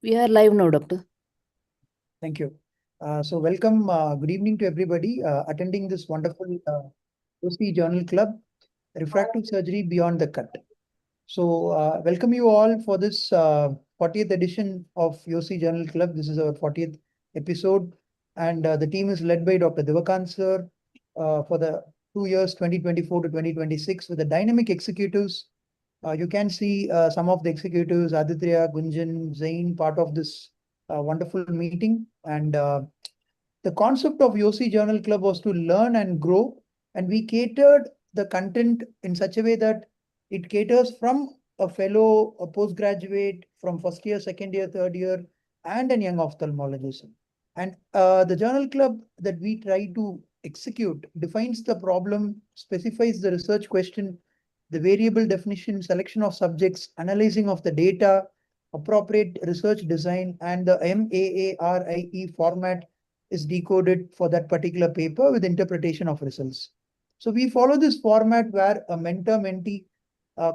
We are live now, doctor. Thank you. So welcome, good evening to everybody attending this wonderful YOSI Journal Club, Refractive Surgery Beyond the Cut. So welcome you all for this 40th edition of YOSI Journal Club. This is our 40th episode, and the team is led by Dr. Devakant sir for the 2 years 2024 to 2026 with the dynamic executives. You can see some of the executives, Aditya, Gunjan, Zain, part of this wonderful meeting. And the concept of YOSI Journal Club was to learn and grow, and we catered the content in such a way that it caters from a fellow, a postgraduate, from first year, second year, third year, and a young ophthalmologist. And the journal club that we try to execute defines the problem, specifies the research question, the variable definition, selection of subjects, analyzing of the data, appropriate research design, and the MAARIE format is decoded for that particular paper with interpretation of results. So we follow this format where a mentor-mentee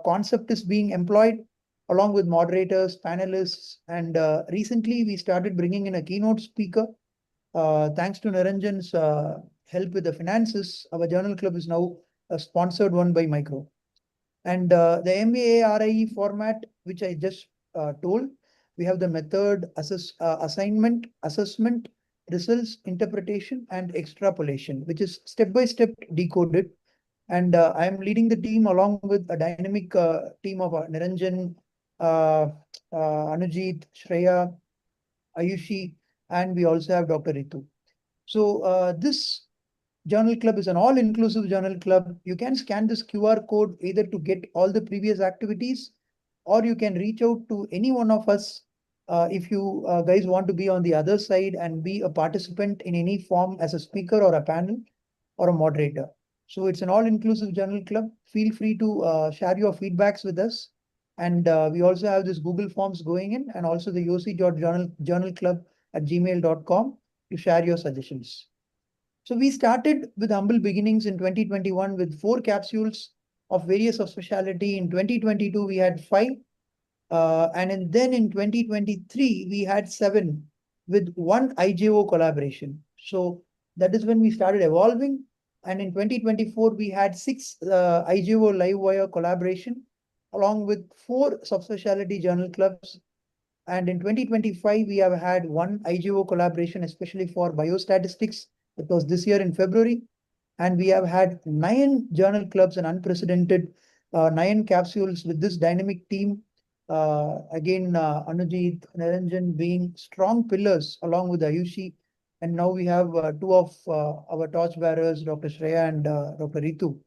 concept is being employed along with moderators, panelists, and recently we started bringing in a keynote speaker. Thanks to Niranjan's help with the finances, our journal club is now a sponsored one by Micro. And the MAARIE format, which I just told, we have the method, assignment, assessment, results, interpretation, and extrapolation, which is step-by-step decoded. And I am leading the team along with a dynamic team of Niranjan, Anujit, Shreya, Ayushi, and we also have Dr. Ritu. So this journal club is an all-inclusive journal club. You can scan this QR code either to get all the previous activities, or you can reach out to any one of us if you guys want to be on the other side and be a participant in any form as a speaker or a panel or a moderator. So it's an all-inclusive journal club. Feel free to share your feedbacks with us. And we also have this Google Forms going in, and also the yosi.journalclub@gmail.com to share your suggestions. So we started with humble beginnings in 2021 with 4 capsules of various of specialty. In 2022, we had 5. Then in 2023, we had 7 with 1 IJO collaboration. So that is when we started evolving. And in 2024, we had 6 IJO live wire collaboration along with 4 subspecialty journal clubs. And in 2025, we have had 1 IJO collaboration, especially for biostatistics. It was this year in February. And we have had 9 journal clubs and unprecedented 9 capsules with this dynamic team. Again, Anujit, Niranjan being strong pillars along with Ayushi. And now we have 2 of our torchbearers, Dr. Shreya and Dr. Ritu,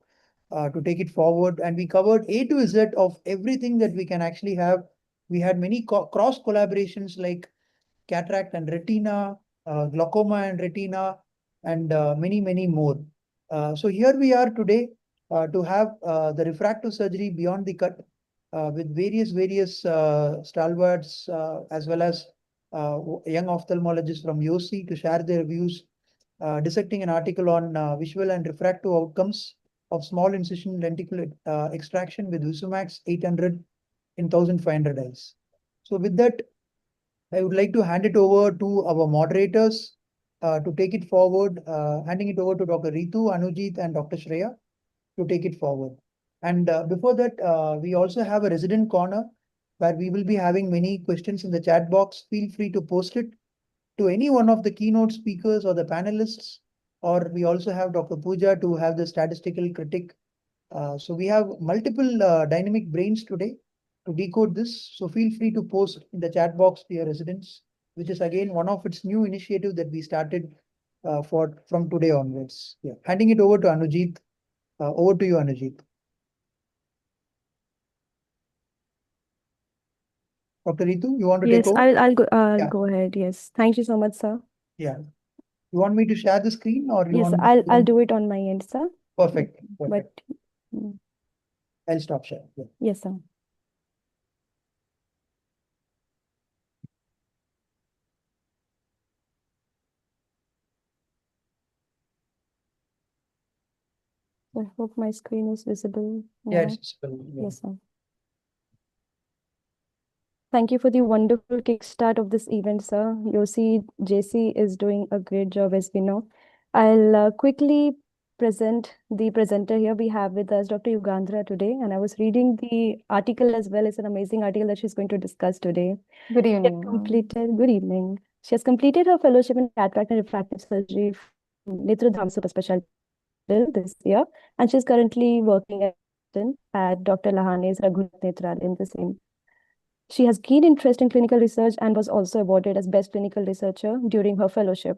to take it forward. And we covered A to Z of everything that we can actually have. We had many cross collaborations like cataract and retina, glaucoma and retina, and many more. So here we are today to have the refractive surgery beyond the cut with various stalwarts as well as young ophthalmologists from YOSI to share their views, dissecting an article on visual and refractive outcomes of small incision lenticular extraction with Visumax 800 in 1500 eyes. So with that, I would like to hand it over to our moderators to take it forward, handing it over to Dr. Ritu, Anujit, and Dr. Shreya to take it forward. And before that, we also have a resident corner where we will be having many questions in the chat box. Feel free to post it to any one of the keynote speakers or the panelists, or we also have Dr. Pooja to have the statistical critic. So we have multiple dynamic brains today to decode this. So feel free to post in the chat box to your residents, which is again one of its new initiative that we started from today onwards. Yeah. Handing it over to Anujit. Over to you, Anujit. Dr. Ritu, you want to take Yes, over? I'll Yeah. go ahead. Yes. Thank you so much, sir. Yeah. You want me to share the screen or you Yes, want? I'll do it on my end, sir. Perfect. But I'll stop sharing. Yeah. yes, sir. I hope my screen is visible now. Yeah, it's visible. Yeah. Yes, sir. Thank you for the wonderful kickstart of this event, sir. YOSI JC is doing a great job, as we know. I'll quickly present the presenter here. We have with us Dr. Yugandhara today, and I was reading the article as well. It's an amazing article that she's going to discuss today. Good She has evening, ma'am. completed, good evening. She has completed her fellowship in cataract and refractive surgery from Netradham Super Specialty this year, and she's currently working at Dr. Lahane's Raghunath Netral in the same. She has keen interest in clinical research and was also awarded as Best Clinical Researcher during her fellowship.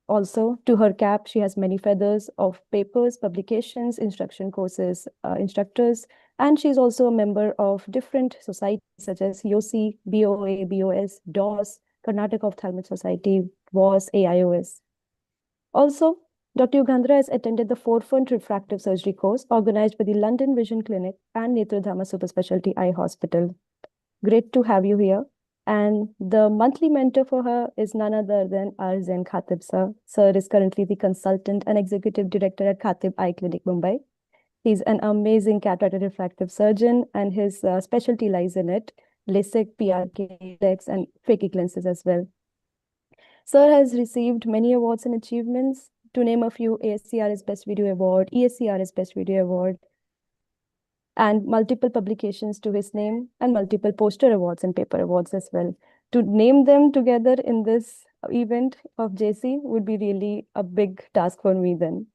Also, to her cap, she has many feathers of papers, publications, instruction courses, instructors, and she's also a member of different societies such as YOSI, BOA, BOS, DOS, Karnataka Ophthalmic Society, WOS, AIOS. Also, Dr. Yugandhara has attended the Forefront Refractive Surgery course organized by the London Vision Clinic and Netradhama Super Specialty Eye Hospital. Great to have you here. And the monthly mentor for her is none other than our Zen Khatib sir. Sir is currently the consultant and executive director at Khatib Eye Clinic, Mumbai. He's an amazing cataract and refractive surgeon, and his specialty lies in it, LASIK, PRK, LEX, and phakic lenses as well. Sir has received many awards and achievements. To name a few, ASCRS Best Video Award, ESCRS Best Video Award, and multiple publications to his name, and multiple poster awards and paper awards as well. To name them together in this event of JC would be really a big task for me then.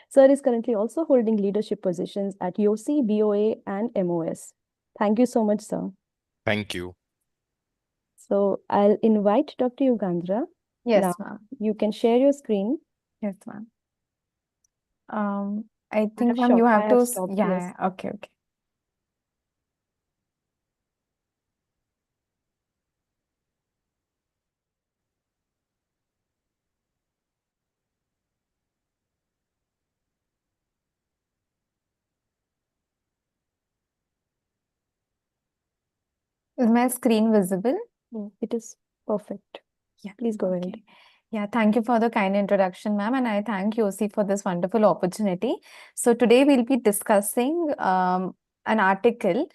Sir is currently also holding leadership positions at YOSI, BOA, and MOS. Thank you so much, sir. Thank you. So I'll invite Dr. Yugandhara. Yes, Now, ma'am. you can share your screen. Yes, ma'am. I think, have ma'am, you stopped. I have have to. stopped, Yeah, yes. yeah, okay, okay. Is my screen visible? It is perfect. Yeah, Please go ahead. okay. Yeah, thank you for the kind introduction, ma'am, and I thank YOSI for this wonderful opportunity. So today we'll be discussing an article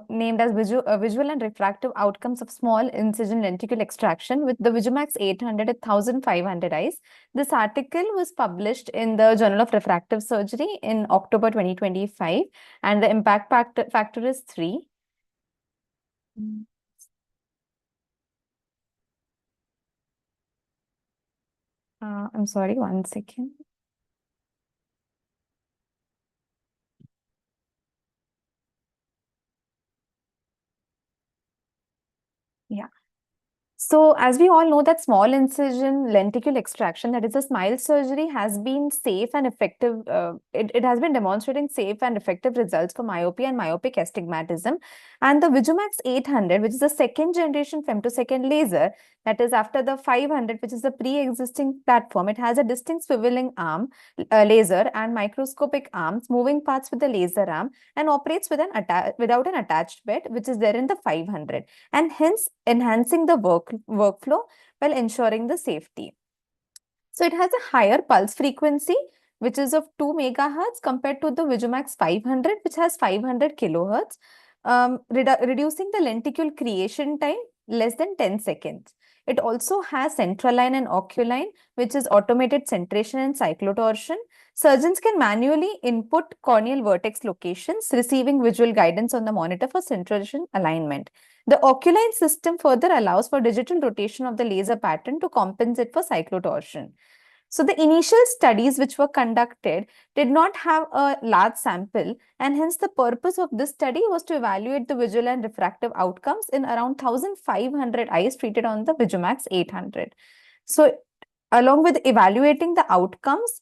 named as Visual and Refractive Outcomes of Small Incision Lenticle Extraction with the Vigimax 800 at 1500 eyes. This article was published in the Journal of Refractive Surgery in October 2025, and the impact factor is 3. I'm sorry, 1 second. Yeah. So as we all know that small incision lenticle extraction, that is a SMILE surgery, has been safe and effective. It has been demonstrating safe and effective results for myopia and myopic astigmatism. And the Vigimax 800, which is a second generation femtosecond laser, that is after the 500, which is the pre-existing platform, it has a distinct swiveling arm, laser, and microscopic arms, moving parts with the laser arm, and operates with without an attached bed, which is there in the 500, and hence enhancing the workflow while ensuring the safety. So it has a higher pulse frequency, which is of 2 megahertz compared to the Vigimax 500, which has 500 kilohertz, reducing the lenticule creation time less than 10 seconds. It also has centraline and oculine, which is automated centration and cyclotorsion. Surgeons can manually input corneal vertex locations, receiving visual guidance on the monitor for centration alignment. The oculine system further allows for digital rotation of the laser pattern to compensate for cyclotorsion. So the initial studies which were conducted did not have a large sample, and hence the purpose of this study was to evaluate the visual and refractive outcomes in around 1500 eyes treated on the Vigimax 800. So along with evaluating the outcomes,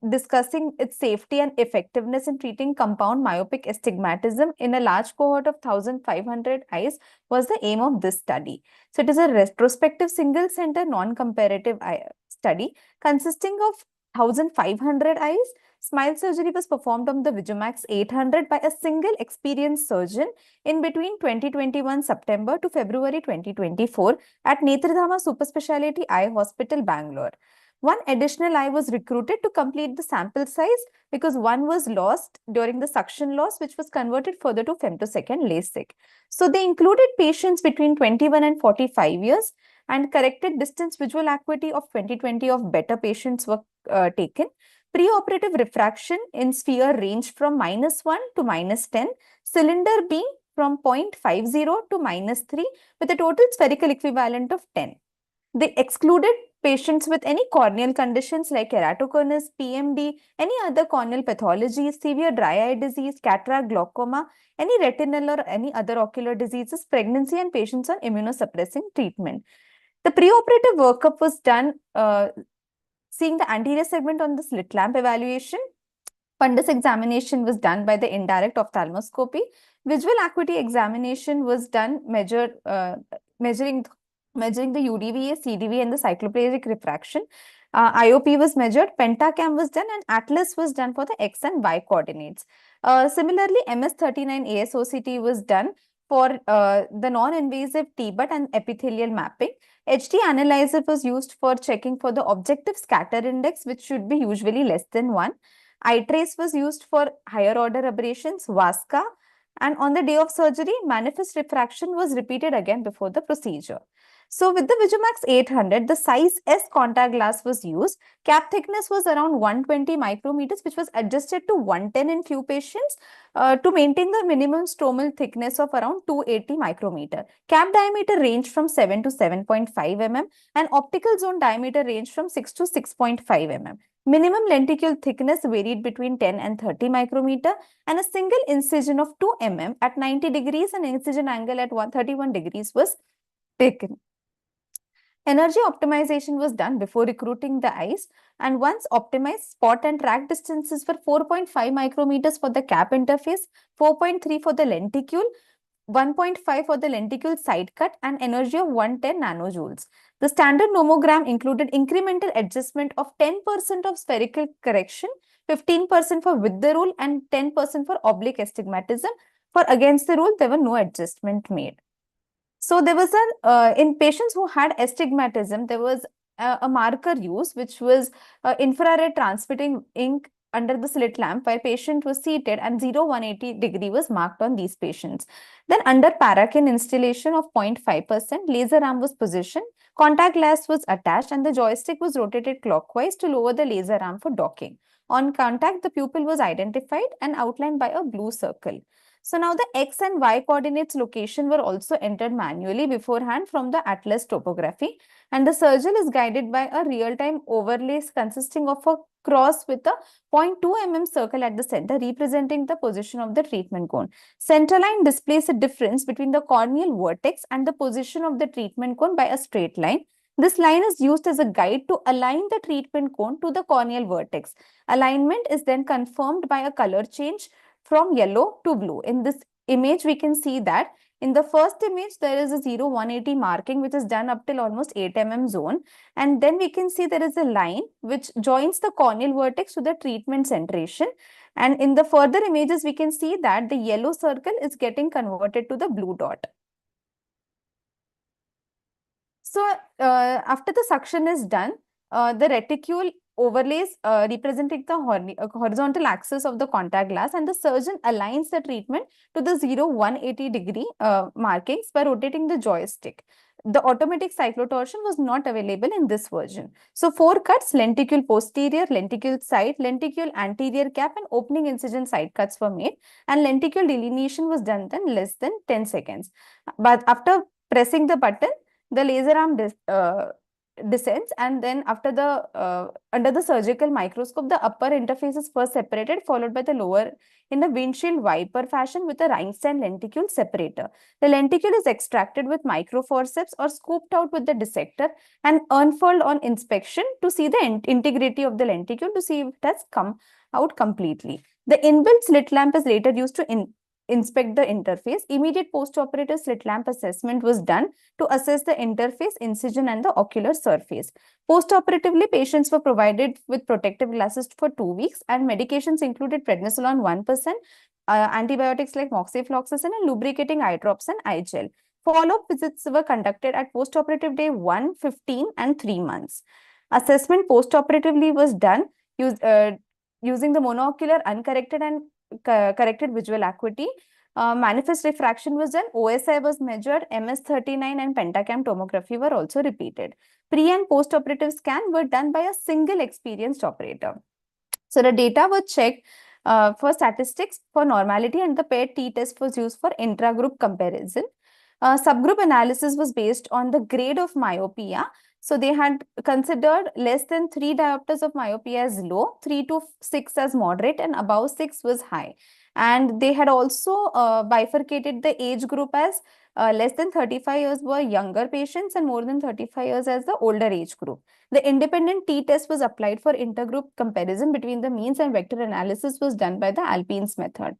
discussing its safety and effectiveness in treating compound myopic astigmatism in a large cohort of 1500 eyes was the aim of this study. So it is a retrospective single-center non-comparative study consisting of 1500 eyes. SMILE surgery was performed on the Vigimax 800 by a single experienced surgeon in between 2021 September to February 2024 at Netradhama Super Speciality Eye Hospital, Bangalore. One additional eye was recruited to complete the sample size because one was lost during the suction loss, which was converted further to femtosecond LASIK. So they included patients between 21 and 45 years, and corrected distance visual acuity of 20/20 of better patients were taken. Preoperative refraction in sphere ranged from -1 to -10, cylinder beam from 0.50 to -3 with a total spherical equivalent of 10. They excluded patients with any corneal conditions like keratoconus, PMD, any other corneal pathology, severe dry eye disease, cataract, glaucoma, any retinal or any other ocular diseases, pregnancy, and patients on immunosuppressing treatment. The preoperative workup was done seeing the anterior segment on the slit lamp evaluation. Fundus examination was done by the indirect ophthalmoscopy. Visual acuity examination was done measuring the UDVA, CDVA, and the cycloplegic refraction. IOP was measured, pentacam was done, and atlas was done for the X and Y coordinates. Similarly, MS39 ASOCT was done for the non-invasive T-BUT and epithelial mapping. HD analyzer was used for checking for the objective scatter index, which should be usually less than 1. iTrace was used for higher order aberrations, VASCA, and on the day of surgery, manifest refraction was repeated again before the procedure. So with the Vigimax 800, the size S contact glass was used. Cap thickness was around 120 micrometers, which was adjusted to 110 in few patients to maintain the minimum stromal thickness of around 280 micrometer. Cap diameter ranged from 7 to 7.5 mm, and optical zone diameter ranged from 6 to 6.5 mm. Minimum lenticule thickness varied between 10 and 30 micrometer, and a single incision of 2 mm at 90 degrees and incision angle at 131 degrees was taken. Energy optimization was done before recruiting the eyes, and once optimized, spot and track distances were 4.5 micrometers for the cap interface, 4.3 for the lenticule, 1.5 for the lenticule side cut, and energy of 110 nanojoules. The standard nomogram included incremental adjustment of 10% of spherical correction, 15% for with the rule, and 10% for oblique astigmatism. For against the rule, there were no adjustment made. So there was in patients who had astigmatism, there was a marker used, which was infrared transmitting ink under the slit lamp while patient was seated, and 0-180 degree was marked on these patients. Then under parakin installation of 0.5%, laser arm was positioned, contact glass was attached, and the joystick was rotated clockwise to lower the laser arm for docking. On contact, the pupil was identified and outlined by a blue circle. So now the X and Y coordinates location were also entered manually beforehand from the atlas topography, and the surgeon is guided by a real-time overlays consisting of a cross with a 0.2 mm circle at the center representing the position of the treatment cone. Center line displays a difference between the corneal vertex and the position of the treatment cone by a straight line. This line is used as a guide to align the treatment cone to the corneal vertex. Alignment is then confirmed by a color change from yellow to blue. In this image, we can see that in the first image, there is a 0-180 marking, which is done up till almost 8 mm zone. And then we can see there is a line which joins the corneal vertex to the treatment centration. And in the further images, we can see that the yellow circle is getting converted to the blue dot. So after the suction is done, the reticule overlays representing the horizontal axis of the contact glass, and the surgeon aligns the treatment to the 0-180 degree markings by rotating the joystick. The automatic cyclotorsion was not available in this version. So 4 cuts, lenticule posterior, lenticule side, lenticule anterior cap, and opening incision side cuts were made, and lenticule delineation was done in less than 10 seconds. But after pressing the button, the laser arm descends, and then after the under the surgical microscope, the upper interface is first separated, followed by the lower in the windshield wiper fashion with a Reinstein lenticule separator. The lenticule is extracted with microforceps or scooped out with the dissector and unfurled on inspection to see the integrity of the lenticule, to see if it has come out completely. The inbuilt slit lamp is later used to inspect the interface. Immediate postoperative slit lamp assessment was done to assess the interface, incision, and the ocular surface. Postoperatively, patients were provided with protective glasses for 2 weeks, and medications included prednisolone 1%, antibiotics like moxifloxacin, and lubricating eye drops and eye gel. Follow-up visits were conducted at postoperative day 1, 15, and 3 months. Assessment postoperatively was done using the monocular uncorrected and corrected visual acuity. Manifest refraction was done, OSI was measured, MS39 and pentacam tomography were also repeated. Pre and post-operative scan were done by a single experienced operator. So the data were checked for statistics for normality, and the paired t-test was used for intra-group comparison. Subgroup analysis was based on the grade of myopia. So they had considered less than 3 diopters of myopia as low, 3 to 6 as moderate, and above 6 was high. And they had also bifurcated the age group as less than 35 years were younger patients and more than 35 years as the older age group. The independent t-test was applied for intergroup comparison between the means, and vector analysis was done by the Alpine's method.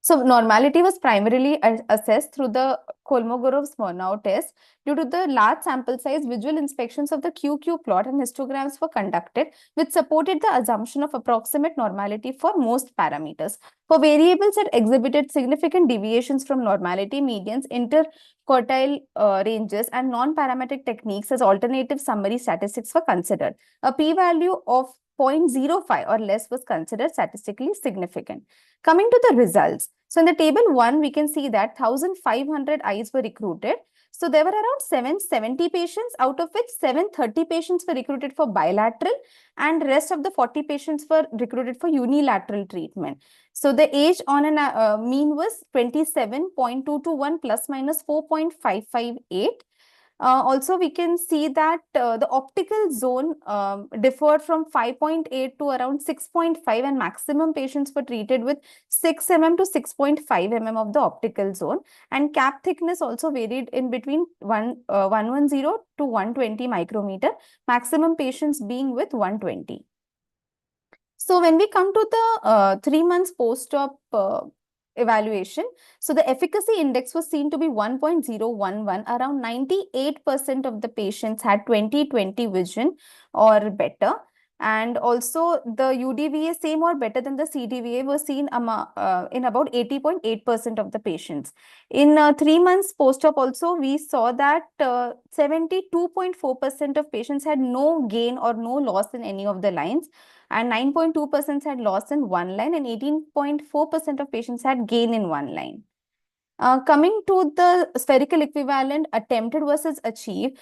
So normality was primarily assessed through the Kolmogorov-Smirnov test. Due to the large sample size, visual inspections of the QQ plot and histograms were conducted, which supported the assumption of approximate normality for most parameters. For variables that exhibited significant deviations from normality, medians, interquartile ranges, and non-parametric techniques as alternative summary statistics were considered. A p-value of 0.05 or less was considered statistically significant. Coming to the results. So in the table 1, we can see that 1,500 eyes were recruited. So there were around 770 patients, out of which 730 patients were recruited for bilateral, and rest of the 40 patients were recruited for unilateral treatment. So the age on a mean was 27.221 plus minus 4.558. Also, we can see that the optical zone differed from 5.8 to around 6.5, and maximum patients were treated with 6 mm to 6.5 mm of the optical zone. And cap thickness also varied in between 110 to 120 micrometer, maximum patients being with 120. So when we come to the 3 months post-op evaluation, so the efficacy index was seen to be 1.011. Around 98% of the patients had 20/20 vision or better. And also the UDVA, same or better than the CDVA, was seen in about 80.8% of the patients. In 3 months post-op also, we saw that 72.4% of patients had no gain or no loss in any of the lines, and 9.2% had loss in one line, and 18.4% of patients had gain in one line. Coming to the spherical equivalent attempted versus achieved,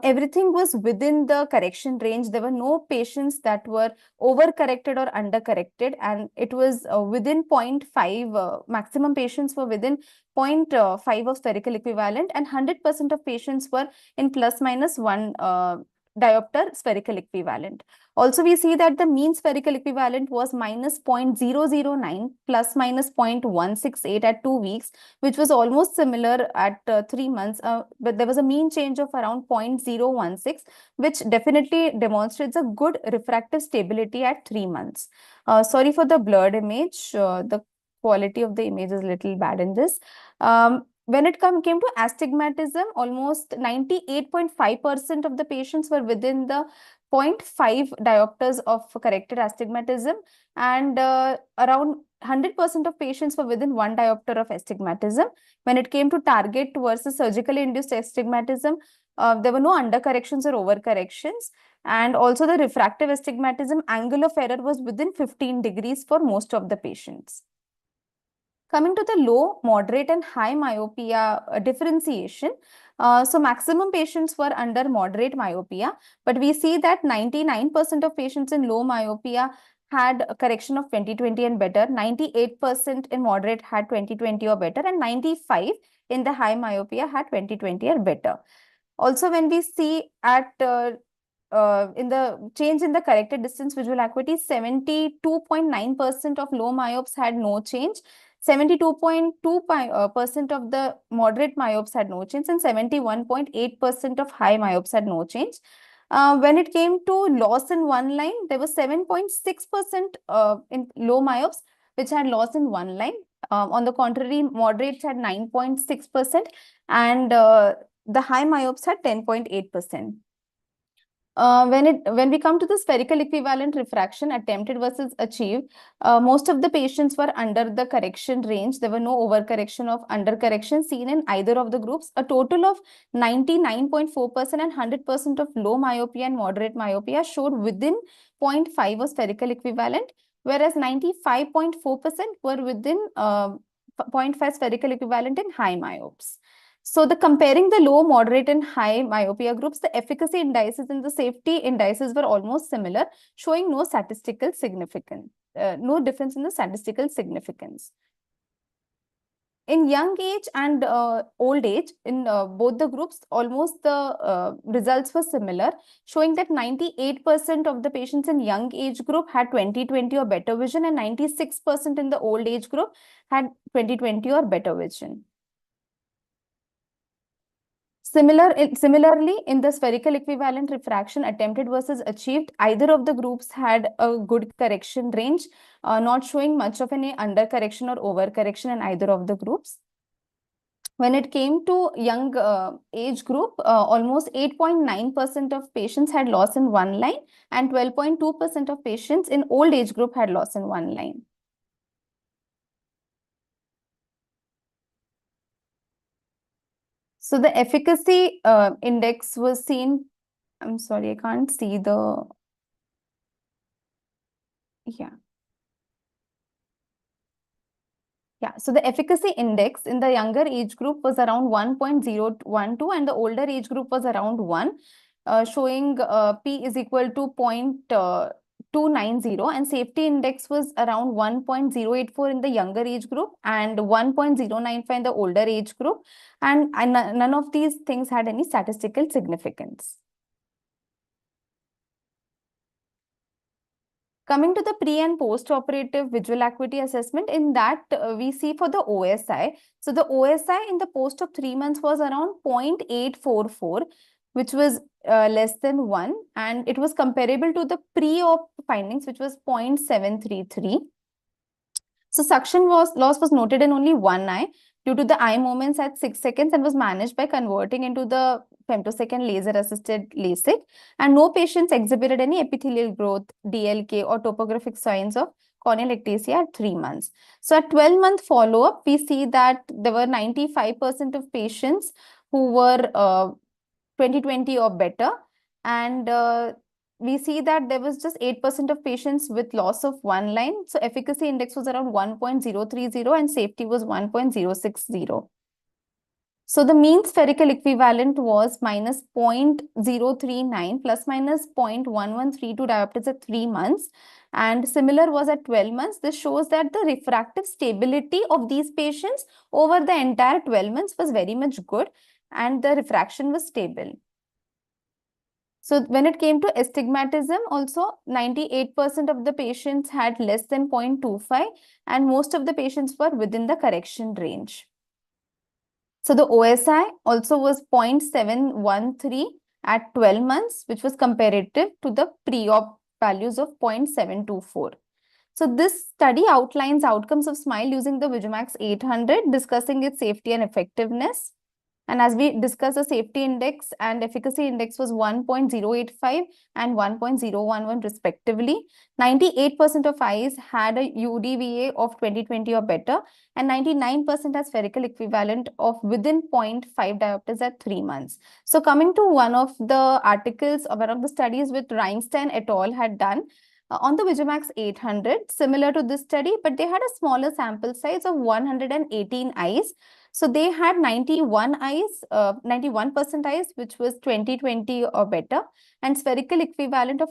everything was within the correction range. There were no patients that were overcorrected or undercorrected, and it was within 0.5. Maximum patients were within 0.5 of spherical equivalent, and 100% of patients were in plus minus 1 diopter spherical equivalent. Also, we see that the mean spherical equivalent was minus 0.009 plus minus 0.168 at 2 weeks, which was almost similar at 3 months, but there was a mean change of around 0.016, which definitely demonstrates a good refractive stability at 3 months. Sorry for the blurred image. The quality of the image is a little bad in this. When it came to astigmatism, almost 98.5% of the patients were within the 0.5 diopters of corrected astigmatism, and around 100% of patients were within 1 diopter of astigmatism. When it came to target versus surgically induced astigmatism, there were no undercorrections or overcorrections. And also the refractive astigmatism angle of error was within 15 degrees for most of the patients. Coming to the low, moderate, and high myopia differentiation, so maximum patients were under moderate myopia, but we see that 99% of patients in low myopia had a correction of 20/20 and better, 98% in moderate had 20/20 or better, and 95 in the high myopia had 20/20 or better. Also, when we see at in the change in the corrected distance visual acuity, 72.9% of low myopes had no change, 72.2% of the moderate myopes had no change, and 71.8% of high myopes had no change. When it came to loss in one line, there was 7.6% in low myopes which had loss in one line. On the contrary, moderates had 9.6%, and the high myopes had 10.8%. When we come to the spherical equivalent refraction attempted versus achieved, most of the patients were under the correction range. There were no overcorrection of undercorrection seen in either of the groups. A total of 99.4% and 100% of low myopia and moderate myopia showed within 0.5 of spherical equivalent, whereas 95.4% were within 0.5 spherical equivalent in high myopes. So the comparing the low, moderate, and high myopia groups, the efficacy indices and the safety indices were almost similar, showing no statistical significance, no difference in the statistical significance. In young age and old age, in both the groups, almost the results were similar, showing that 98% of the patients in young age group had 20/20 or better vision, and 96% in the old age group had 20/20 or better vision. Similarly, in the spherical equivalent refraction attempted versus achieved, either of the groups had a good correction range, not showing much of any undercorrection or overcorrection in either of the groups. When it came to young age group, almost 8.9% of patients had loss in one line, and 12.2% of patients in old age group had loss in one line. So the efficacy index was seen. I'm sorry, I can't see the. Yeah. Yeah, so the efficacy index in the younger age group was around 1.012 and the older age group was around 1, showing P is equal to 0.290, and safety index was around 1.084 in the younger age group and 1.095 in the older age group, and none of these things had any statistical significance. Coming to the pre and post-operative visual acuity assessment, in that we see for the OSI. So the OSI in the post of 3 months was around 0.844, which was less than 1, and it was comparable to the pre-op findings, which was 0.733. So suction loss was noted in only one eye due to the eye movements at 6 seconds and was managed by converting into the femtosecond laser-assisted LASIK, and no patients exhibited any epithelial growth, DLK, or topographic signs of corneal ectasia at 3 months. So at 12-month follow-up, we see that there were 95% of patients who were 20/20 or better, and we see that there was just 8% of patients with loss of one line. So efficacy index was around 1.030 and safety was 1.060. So the mean spherical equivalent was minus 0.039 plus minus 0.1132 diopters at 3 months, and similar was at 12 months. This shows that the refractive stability of these patients over the entire 12 months was very much good and the refraction was stable. So when it came to astigmatism, also 98% of the patients had less than 0.25 and most of the patients were within the correction range. So the OSI also was 0.713 at 12 months, which was comparative to the pre-op values of 0.724. So this study outlines outcomes of SMILE using the Vigimax 800, discussing its safety and effectiveness. And as we discussed, the safety index and efficacy index was 1.085 and 1.011 respectively. 98% of eyes had a UDVA of 20/20 or better, and 99% has spherical equivalent of within 0.5 diopters at 3 months. So coming to one of the articles or one of the studies which Reinstein et al. Had done on the Vigimax 800, similar to this study, but they had a smaller sample size of 118 eyes. So they had 91 eyes, 91% eyes, which was 20/20 or better, and spherical equivalent of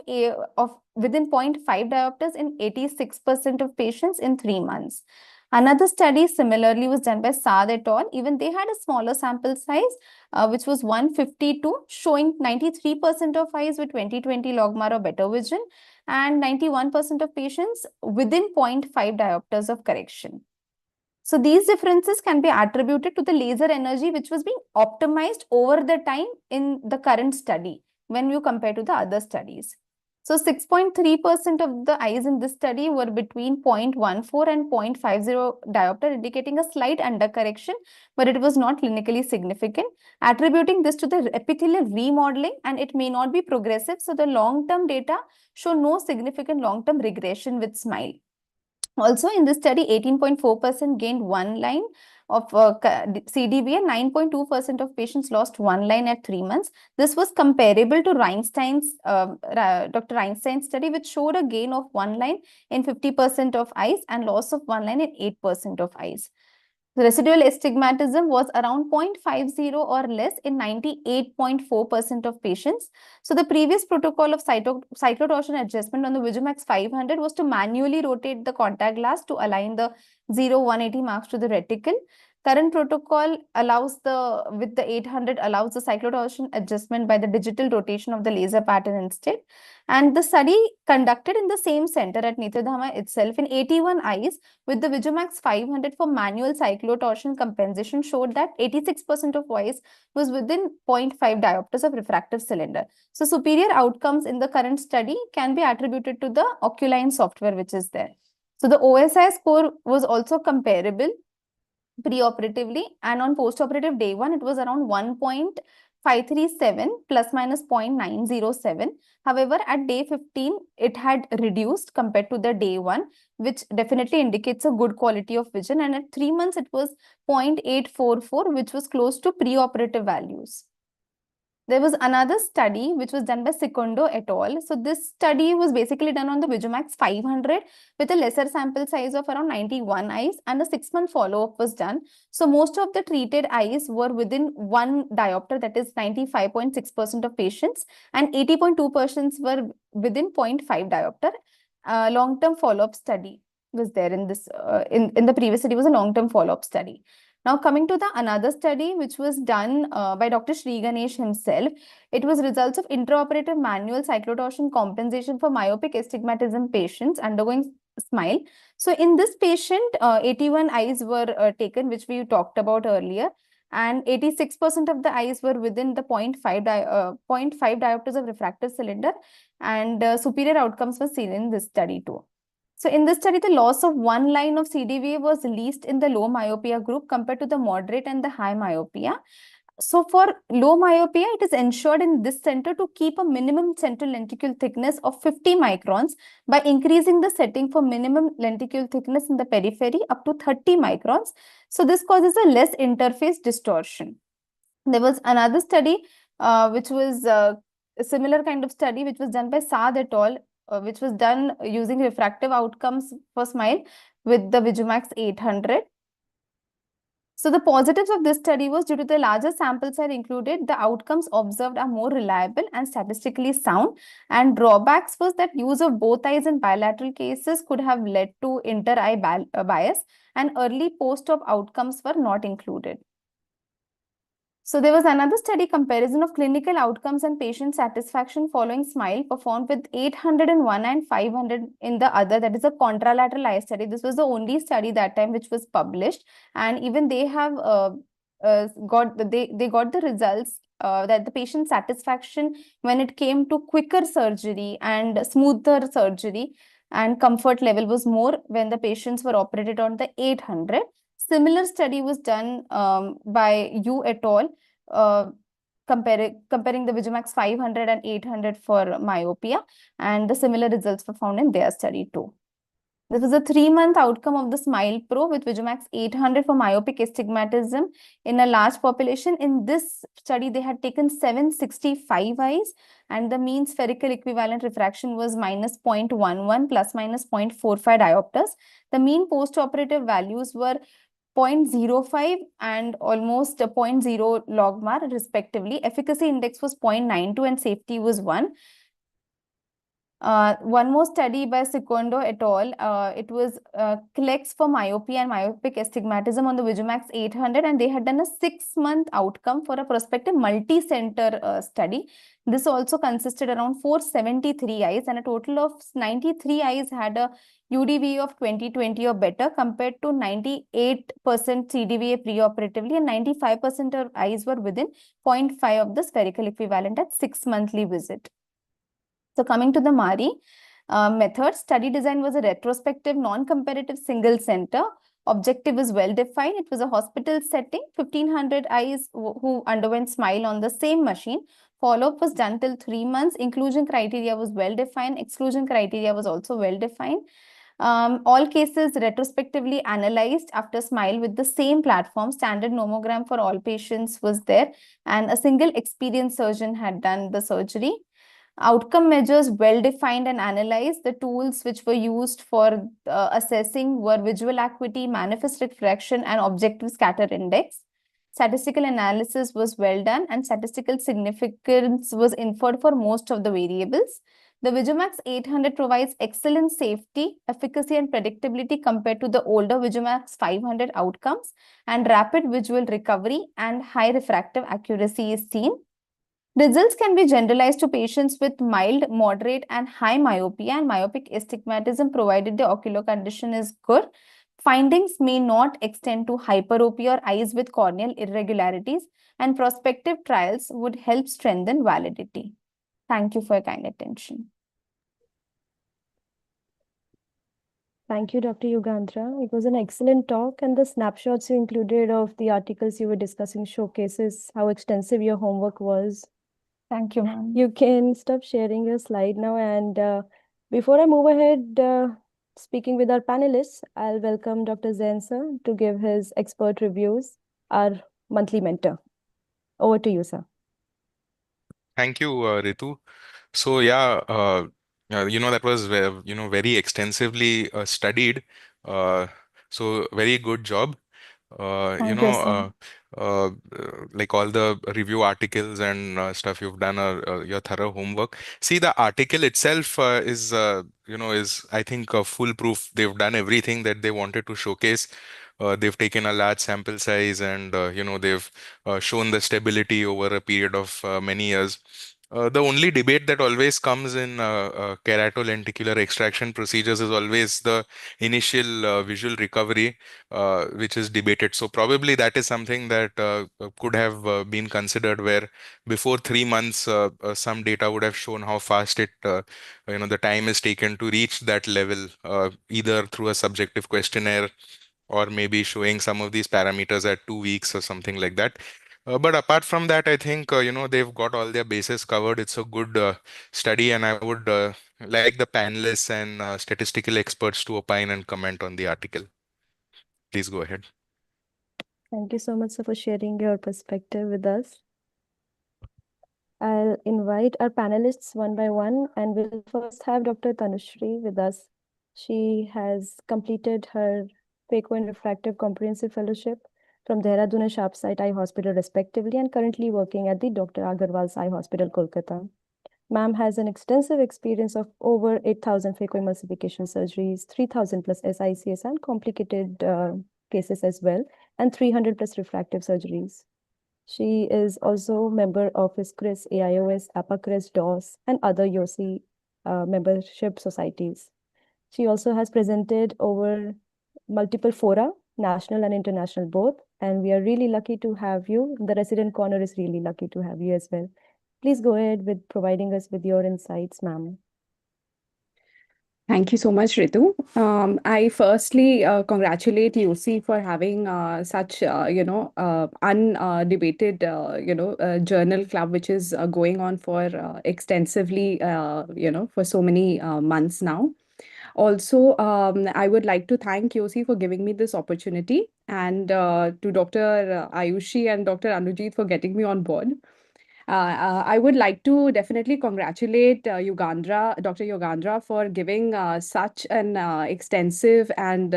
within 0.5 diopters in 86% of patients in 3 months. Another study similarly was done by Saad et al. Even they had a smaller sample size, which was 152, showing 93% of eyes with 20/20 logMAR or better vision, and 91% of patients within 0.5 diopters of correction. So these differences can be attributed to the laser energy which was being optimized over the time in the current study when you compare to the other studies. So 6.3% of the eyes in this study were between 0.14 and 0.50 diopter, indicating a slight undercorrection, but it was not clinically significant, attributing this to the epithelial remodeling, and it may not be progressive. So the long-term data show no significant long-term regression with SMILE. Also, in this study, 18.4% gained one line of CDB and 9.2% of patients lost one line at 3 months. This was comparable to Dr. Reinstein's study, which showed a gain of one line in 50% of eyes and loss of one line in 8% of eyes. The residual astigmatism was around 0.50 or less in 98.4% of patients. So the previous protocol of cyclotorsion adjustment on the Vigimax 500 was to manually rotate the contact glass to align the 0-180 marks to the reticle. Current protocol allows with the 800 allows the cyclotorsion adjustment by the digital rotation of the laser pattern instead. And the study conducted in the same center at Nitrodhama itself in 81 eyes with the Vigimax 500 for manual cyclotorsion compensation showed that 86% of eyes was within 0.5 diopters of refractive cylinder. So superior outcomes in the current study can be attributed to the Oculine software which is there. So the OSI score was also comparable preoperatively, and on postoperative day 1 it was around 1.537 plus minus 0.907. However, at day 15 it had reduced compared to the day 1, which definitely indicates a good quality of vision, and at 3 months it was 0.844, which was close to preoperative values. There was another study which was done by Secondo et al. So this study was basically done on the Vigimax 500 with a lesser sample size of around 91 eyes, and a 6-month follow-up was done. So most of the treated eyes were within 1 diopter, that is 95.6% of patients, and 80.2% were within 0.5 diopter. Long-term follow-up study was there in this, in the previous study was a long-term follow-up study. Now coming to the another study which was done by Dr. Sri Ganesh himself, it was results of intraoperative manual cyclotorsion compensation for myopic astigmatism patients undergoing SMILE. So in this patient, 81 eyes were taken, which we talked about earlier, and 86% of the eyes were within the 0.5 diopters of refractive cylinder, and superior outcomes were seen in this study too. So in this study, the loss of one line of CDVA was least in the low myopia group compared to the moderate and the high myopia. So for low myopia, it is ensured in this center to keep a minimum central lenticle thickness of 50 microns by increasing the setting for minimum lenticle thickness in the periphery up to 30 microns. So this causes a less interface distortion. There was another study which was a similar kind of study which was done by Saad et al., which was done using refractive outcomes for SMILE with the Vigimax 800. So the positives of this study was due to the larger sample size included, the outcomes observed are more reliable and statistically sound. And drawbacks was that use of both eyes in bilateral cases could have led to inter-eye bias, and early post-op outcomes were not included. So there was another study comparison of clinical outcomes and patient satisfaction following SMILE performed with 801 and 500 in the other, that is a contralateral eye study. This was the only study that time which was published, and even they have got the results that the patient satisfaction when it came to quicker surgery and smoother surgery and comfort level was more when the patients were operated on the 800. Similar study was done by Yu et al. Comparing the Vigimax 500 and 800 for myopia, and the similar results were found in their study too. This was a 3-month outcome of the SMILE Pro with Vigimax 800 for myopic astigmatism in a large population. In this study, they had taken 765 eyes, and the mean spherical equivalent refraction was minus 0.11 plus minus 0.45 diopters. The mean postoperative values were 0.05 and almost 0.0 logmar respectively. Efficacy index was 0.92 and safety was 1. One more study by Secondo et al. It was CLEX for myopia and myopic astigmatism on the Vigimax 800, and they had done a 6-month outcome for a prospective multi-center study. This also consisted around 473 eyes, and a total of 93 eyes had a UDV of 20/20 or better compared to 98% CDVA preoperatively, and 95% of eyes were within 0.5 of the spherical equivalent at 6-monthly visit. So coming to the MARI method, study design was a retrospective, non-comparative, single center. Objective is well defined. It was a hospital setting, 1500 eyes who underwent SMILE on the same machine. Follow-up was done till 3 months. Inclusion criteria was well defined. Exclusion criteria was also well defined. All cases retrospectively analyzed after SMILE with the same platform. Standard nomogram for all patients was there, and a single experienced surgeon had done the surgery. Outcome measures well defined and analyzed. The tools which were used for assessing were visual acuity, manifest refraction, and objective scatter index. Statistical analysis was well done, and statistical significance was inferred for most of the variables. The Vigimax 800 provides excellent safety, efficacy, and predictability compared to the older Vigimax 500 outcomes, and rapid visual recovery and high refractive accuracy is seen. Results can be generalized to patients with mild, moderate, and high myopia and myopic astigmatism, provided the ocular condition is good. Findings may not extend to hyperopia or eyes with corneal irregularities, and prospective trials would help strengthen validity. Thank you for your kind attention. Thank you, Dr. Yugandhra. It was an excellent talk, and the snapshots you included of the articles you were discussing showcases how extensive your homework was. Thank you, ma'am. You can stop sharing your slide now. And before I move ahead, speaking with our panelists, I'll welcome Dr. Zain sir to give his expert reviews, our monthly mentor. Over to you, sir. Thank you, Ritu. So yeah, that was very extensively studied. So very good job. Thank you, sir. Like all the review articles and stuff you've done your thorough homework. See, the article itself is I think foolproof. They've done everything that they wanted to showcase. They've taken a large sample size and they've shown the stability over a period of many years. The only debate that always comes in keratolenticular extraction procedures is always the initial visual recovery, which is debated. So probably that is something that could have been considered, where before 3 months, some data would have shown how fast the time is taken to reach that level, either through a subjective questionnaire or maybe showing some of these parameters at 2 weeks or something like that. But apart from that, I think they've got all their bases covered. It's a good study, and I would like the panelists and statistical experts to opine and comment on the article. Please go ahead. Thank you so much, sir, for sharing your perspective with us. I'll invite our panelists one by one, and we'll first have Dr. Tanushri with us. She has completed her Phaco and Refractive Comprehensive Fellowship from Dehradun and Sharpsight Eye Hospital, respectively, and currently working at the Dr. Agarwal's Eye Hospital, Kolkata. Ma'am has an extensive experience of over 8,000 phacoemulsification surgeries, 3,000 plus SICS and complicated cases as well, and 300 plus refractive surgeries. She is also member of ISCRIS, AIOS, APACRIS, DOS, and other YOSI membership societies. She also has presented over multiple fora, national and international both, and we are really lucky to have you. The resident corner is really lucky to have you as well. Please go ahead with providing us with your insights, ma'am. Thank you so much, Ritu. I firstly congratulate YOSI for having such, undebated, journal club, which is going on for extensively, for so many months now. Also, I would like to thank YOSI for giving me this opportunity, and to Dr. Ayushi and Dr. Anujit for getting me on board. I would like to definitely congratulate Dr. Yugandhra for giving such an extensive and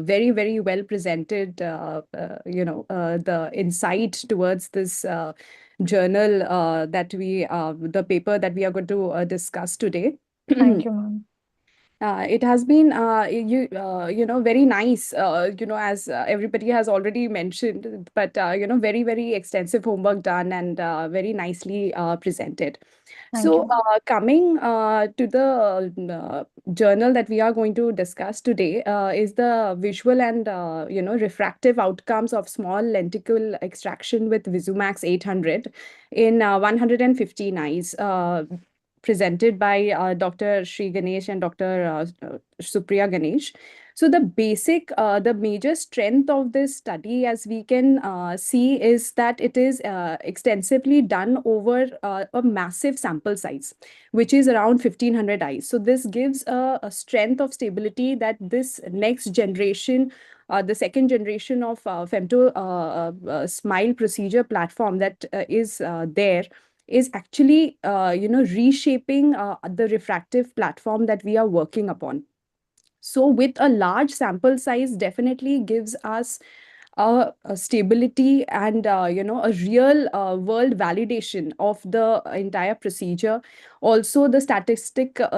very, very well presented the insight towards this journal the paper that we are going to discuss today. Thank you, ma'am. It has been, very nice, as everybody has already mentioned, but, very, very extensive homework done and very nicely presented. Thank So you. coming to the journal that we are going to discuss today is the visual and, refractive outcomes of small lenticle extraction with Visumax 800 in 115 eyes. presented by Dr. Sri Ganesh and Dr. Supriya Ganesh. So the major strength of this study, as we can see, is that it is extensively done over a massive sample size, which is around 1,500 eyes. So this gives a strength of stability that this next generation, the second generation of femto smile procedure platform that is there, is actually reshaping the refractive platform that we are working upon. So with a large sample size, definitely gives us a stability and a real world validation of the entire procedure. Also, the statistical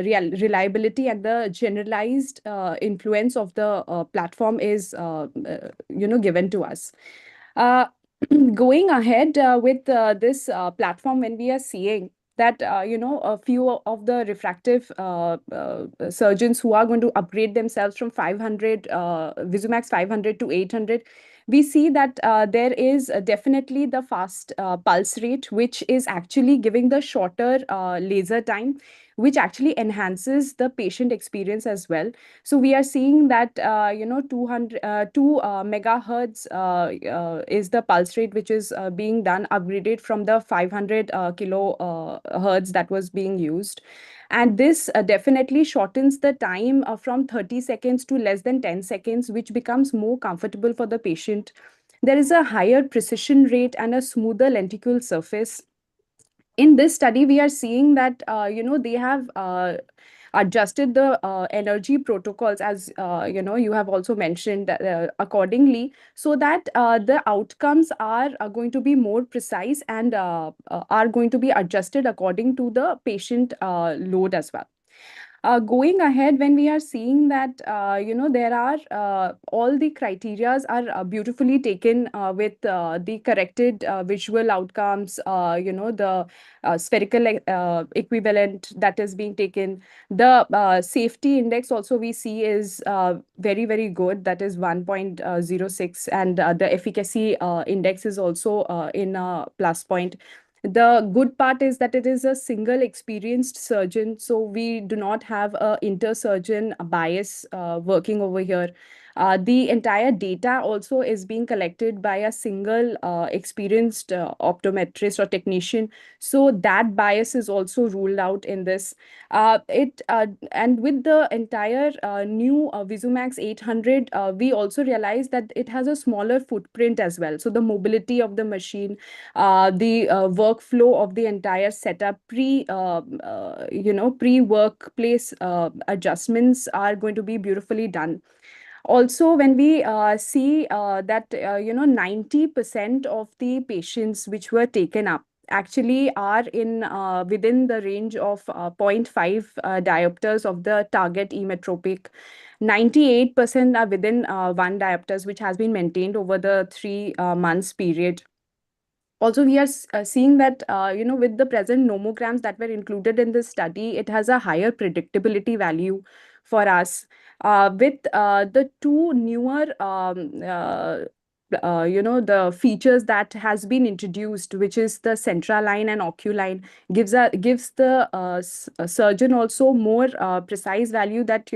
reliability and the generalized influence of the platform is given to us. Uh, Going ahead with this platform, when we are seeing that a few of the refractive surgeons who are going to upgrade themselves from 500 Visumax 500 to 800, we see that there is definitely the fast pulse rate, which is actually giving the shorter laser time, which actually enhances the patient experience as well. So we are seeing that 2 megahertz is the pulse rate which is being done, upgraded from the 500 kilohertz that was being used. And this definitely shortens the time from 30 seconds to less than 10 seconds, which becomes more comfortable for the patient. There is a higher precision rate and a smoother lenticle surface. In this study, we are seeing that they have adjusted the energy protocols, as you have also mentioned, accordingly, so that the outcomes are going to be more precise and are going to be adjusted according to the patient load as well. Going ahead, when we are seeing that there are all the criterias are beautifully taken with the corrected visual outcomes, the spherical equivalent that is being taken. The safety index also we see is very, very good. That is 1.06, and the efficacy index is also in a plus point. The good part is that it is a single experienced surgeon, so we do not have a inter-surgeon bias working over here. The entire data also is being collected by a single experienced optometrist or technician, so that bias is also ruled out in this. And with the entire new Visumax 800, we also realize that it has a smaller footprint as well. So the mobility of the machine, the workflow of the entire setup, pre-workplace adjustments are going to be beautifully done. Also, when we see that 90% of the patients which were taken up actually are in within the range of 0.5 diopters of the target emetropic. 98% are within 1 diopters, which has been maintained over the 3 months period. Also, we are seeing that with the present nomograms that were included in this study, it has a higher predictability value for us. With the two newer the features that has been introduced, which is the central line and oculine, gives the surgeon also more precise value, that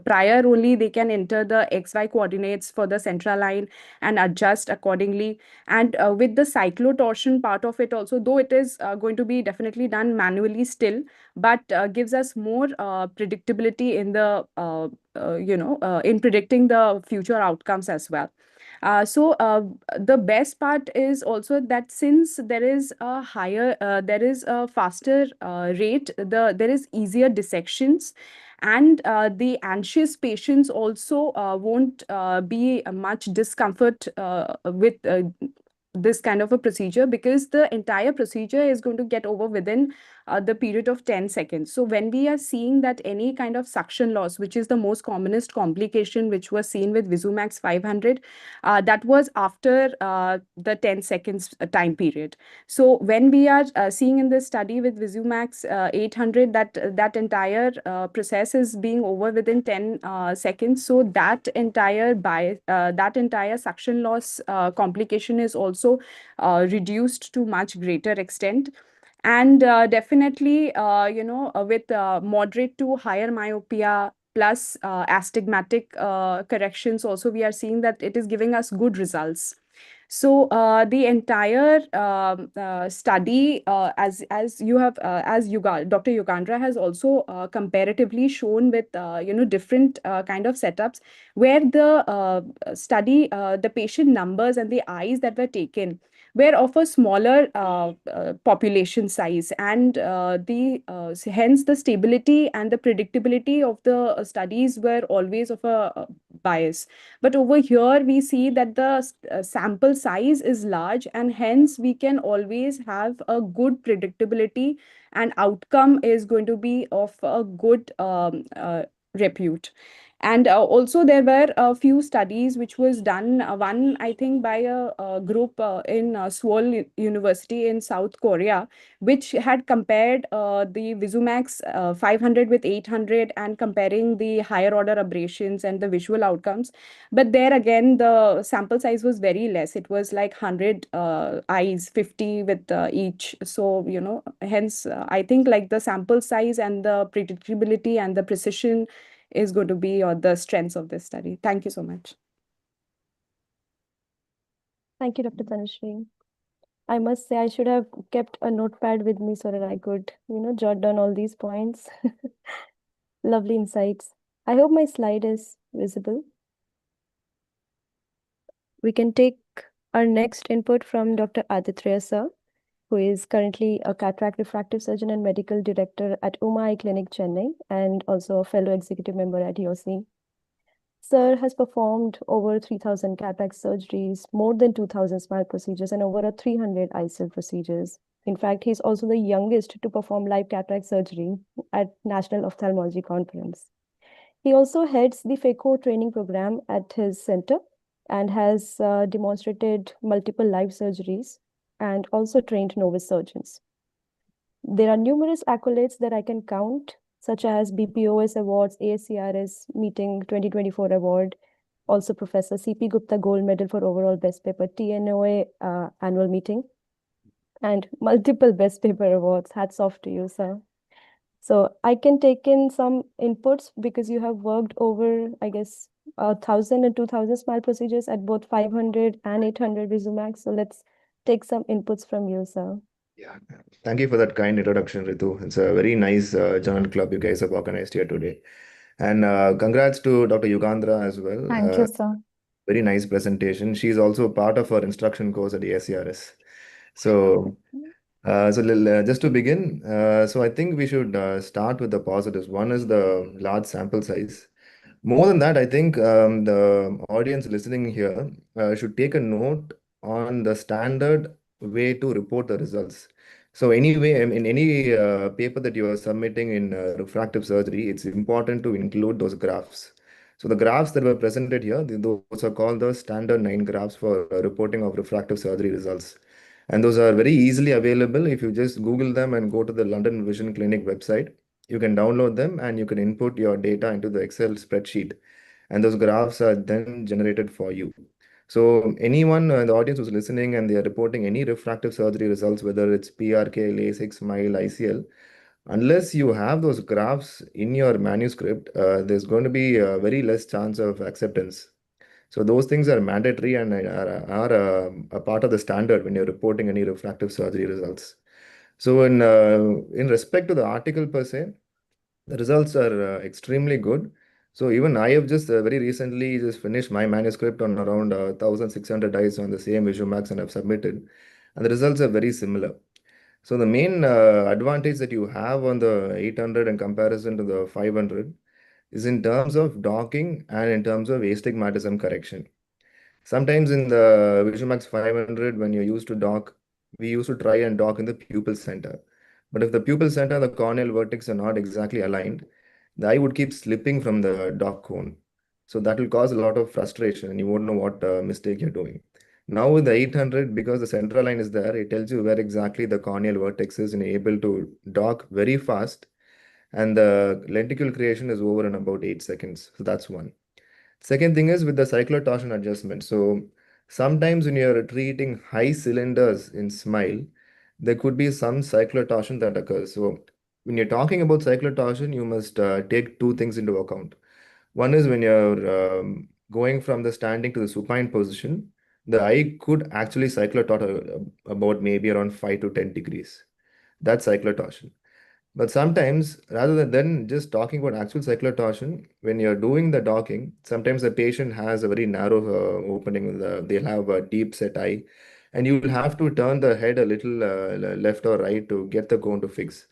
prior only they can enter the XY coordinates for the central line and adjust accordingly. And with the cyclotorsion part of it also, though it is going to be definitely done manually still, but gives us more predictability in the in predicting the future outcomes as well. So the best part is also that since there is a faster rate, there is easier dissections, and the anxious patients also won't be much discomfort with this kind of a procedure, because the entire procedure is going to get over within the period of 10 seconds. So when we are seeing that any kind of suction loss, which is the most commonest complication which was seen with Visumax 500, that was after the 10 seconds time period. So when we are seeing in this study with Visumax 800, that entire process is being over within 10 seconds. So that entire suction loss complication is also reduced to much greater extent. And definitely, with moderate to higher myopia plus astigmatic corrections, also we are seeing that it is giving us good results. So the entire study, as you have, Dr. Yugandhara has also comparatively shown with different kind of setups, where the the patient numbers and the eyes that were taken were of a smaller population size, and hence the stability and the predictability of the studies were always of a bias. But over here we see that the sample size is large, and hence we can always have a good predictability, and outcome is going to be of a good repute. And also there were a few studies which was done, one I think by a group in Seoul University in South Korea, which had compared the Visumax 500 with 800 and comparing the higher order aberrations and the visual outcomes. But there again, the sample size was very less. It was like 100 eyes, 50 with each. So, hence I think like the sample size and the predictability and the precision is going to be the strengths of this study. Thank you so much. Thank you, Dr. Tanushree. I must say I should have kept a notepad with me so that I could, jot down all these points. Lovely insights. I hope my slide is visible. We can take our next input from Dr. Aditya sir, who is currently a cataract refractive surgeon and medical director at Uma Eye Clinic, Chennai, and also a fellow executive member at YOSI. Sir has performed over 3,000 cataract surgeries, more than 2,000 smile procedures, and over 300 ICL procedures. In fact, he's also the youngest to perform live cataract surgery at National Ophthalmology Conference. He also heads the FECO training program at his center and has demonstrated multiple live surgeries and also trained novice surgeons. There are numerous accolades that I can count, such as BPOS Awards, ASCRS Meeting 2024 Award, also Professor C.P. Gupta Gold Medal for Overall Best Paper, TNOA Annual Meeting, and multiple Best Paper Awards. Hats off to you, sir. So I can take in some inputs because you have worked over, I guess, 1,000 and 2,000 smile procedures at both 500 and 800 Visumax. So let's take some inputs from you, sir. Yeah, thank you for that kind introduction, Ritu. It's a very nice journal club you guys have organized here today. And congrats to Dr. Yugandhara as well. Thank you, sir. Very nice presentation. She's also part of our instruction course at the ACRS. So, just to begin, so I think we should start with the positives. One is the large sample size. More than that, I think the audience listening here should take a note on the standard way to report the results. So anyway, in any paper that you are submitting in refractive surgery, it's important to include those graphs. So the graphs that were presented here, those are called the standard 9 graphs for reporting of refractive surgery results. And those are very easily available if you just Google them and go to the London Vision Clinic website. You can download them and you can input your data into the Excel spreadsheet, and those graphs are then generated for you. So anyone in the audience who's listening and they are reporting any refractive surgery results, whether it's PRK, LASIK, SMILE, ICL, unless you have those graphs in your manuscript, there's going to be a very less chance of acceptance. So those things are mandatory and are a part of the standard when you're reporting any refractive surgery results. So in respect to the article per se, the results are extremely good. So even I have just very recently just finished my manuscript on around 1,600 eyes on the same Visumax and I've submitted, and the results are very similar. So the main advantage that you have on the 800 in comparison to the 500 is in terms of docking and in terms of astigmatism correction. Sometimes in the Visumax 500, when you're used to dock, we used to try and dock in the pupil center. But if the pupil center and the corneal vertex are not exactly aligned, the eye would keep slipping from the dock cone. So that will cause a lot of frustration and you won't know what mistake you're doing. Now with the 800, because the central line is there, it tells you where exactly the corneal vertex is and you're able to dock very fast. And the lenticle creation is over in about 8 seconds. So that's one. Second thing is with the cyclotorsion adjustment. So sometimes when you're treating high cylinders in SMILE, there could be some cyclotorsion that occurs. So when you're talking about cyclotorsion, you must take two things into account. One is when you're going from the standing to the supine position, the eye could actually cyclotort about maybe around 5 to 10 degrees. That's cyclotorsion. But sometimes, rather than just talking about actual cyclotorsion, when you're doing the docking, sometimes the patient has a very narrow opening. They'll have a deep set eye, and you will have to turn the head a little left or right to get the cone to fix.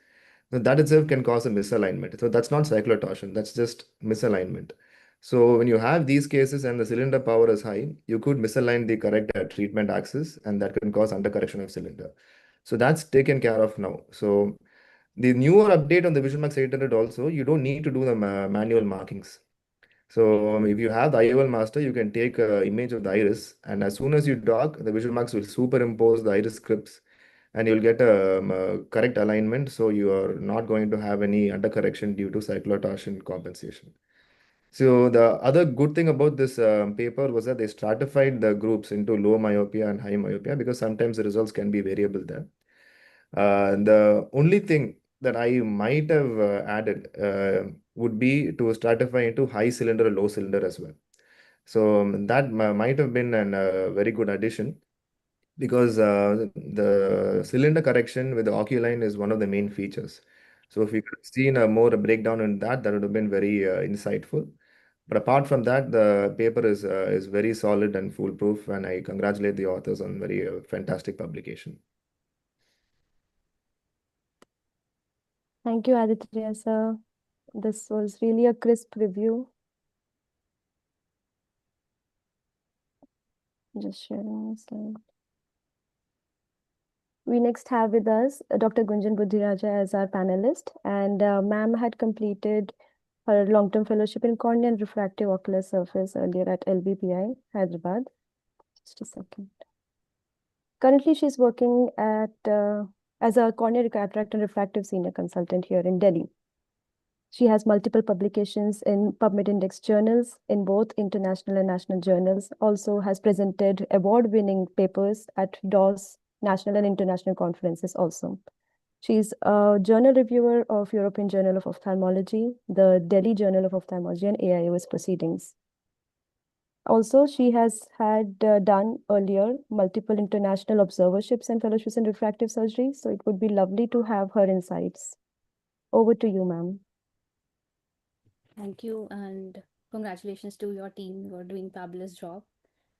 So that itself can cause a misalignment. So that's not cyclotorsion, that's just misalignment. So when you have these cases and the cylinder power is high, you could misalign the correct treatment axis, and that can cause undercorrection of cylinder. So that's taken care of now. So the newer update on the VisualMax 800 also, you don't need to do the manual markings. So if you have the IOL master, you can take an image of the iris, and as soon as you dock, the VisualMax will superimpose the iris scripts, and you'll get a correct alignment. So you are not going to have any undercorrection due to cyclotorsion compensation. So the other good thing about this paper was that they stratified the groups into low myopia and high myopia, because sometimes the results can be variable there. The only thing that I might have added would be to stratify into high cylinder, low cylinder as well. So that might have been a very good addition, because the cylinder correction with the oculine is one of the main features. So if we could have seen a more breakdown in that, that would have been very insightful. But apart from that, the paper is very solid and foolproof, and I congratulate the authors on very fantastic publication. Thank you, Aditya sir. This was really a crisp review. Just sharing a slide. We next have with us Dr. Gunjan Buddhiraja as our panelist, and ma'am had completed her long-term fellowship in cornea and refractive ocular surface earlier at LBPI, Hyderabad. Just a second. Currently, she's working at as a cornea cataract and refractive senior consultant here in Delhi. She has multiple publications in PubMed Index journals in both international and national journals. Also has presented award-winning papers at DOS national and international conferences also. She's a journal reviewer of European Journal of Ophthalmology, the Delhi Journal of Ophthalmology, and AIOS proceedings. Also, she has had done earlier multiple international observerships and fellowships in refractive surgery. So it would be lovely to have her insights. Over to you, ma'am. Thank you, and congratulations to your team. You're doing fabulous job,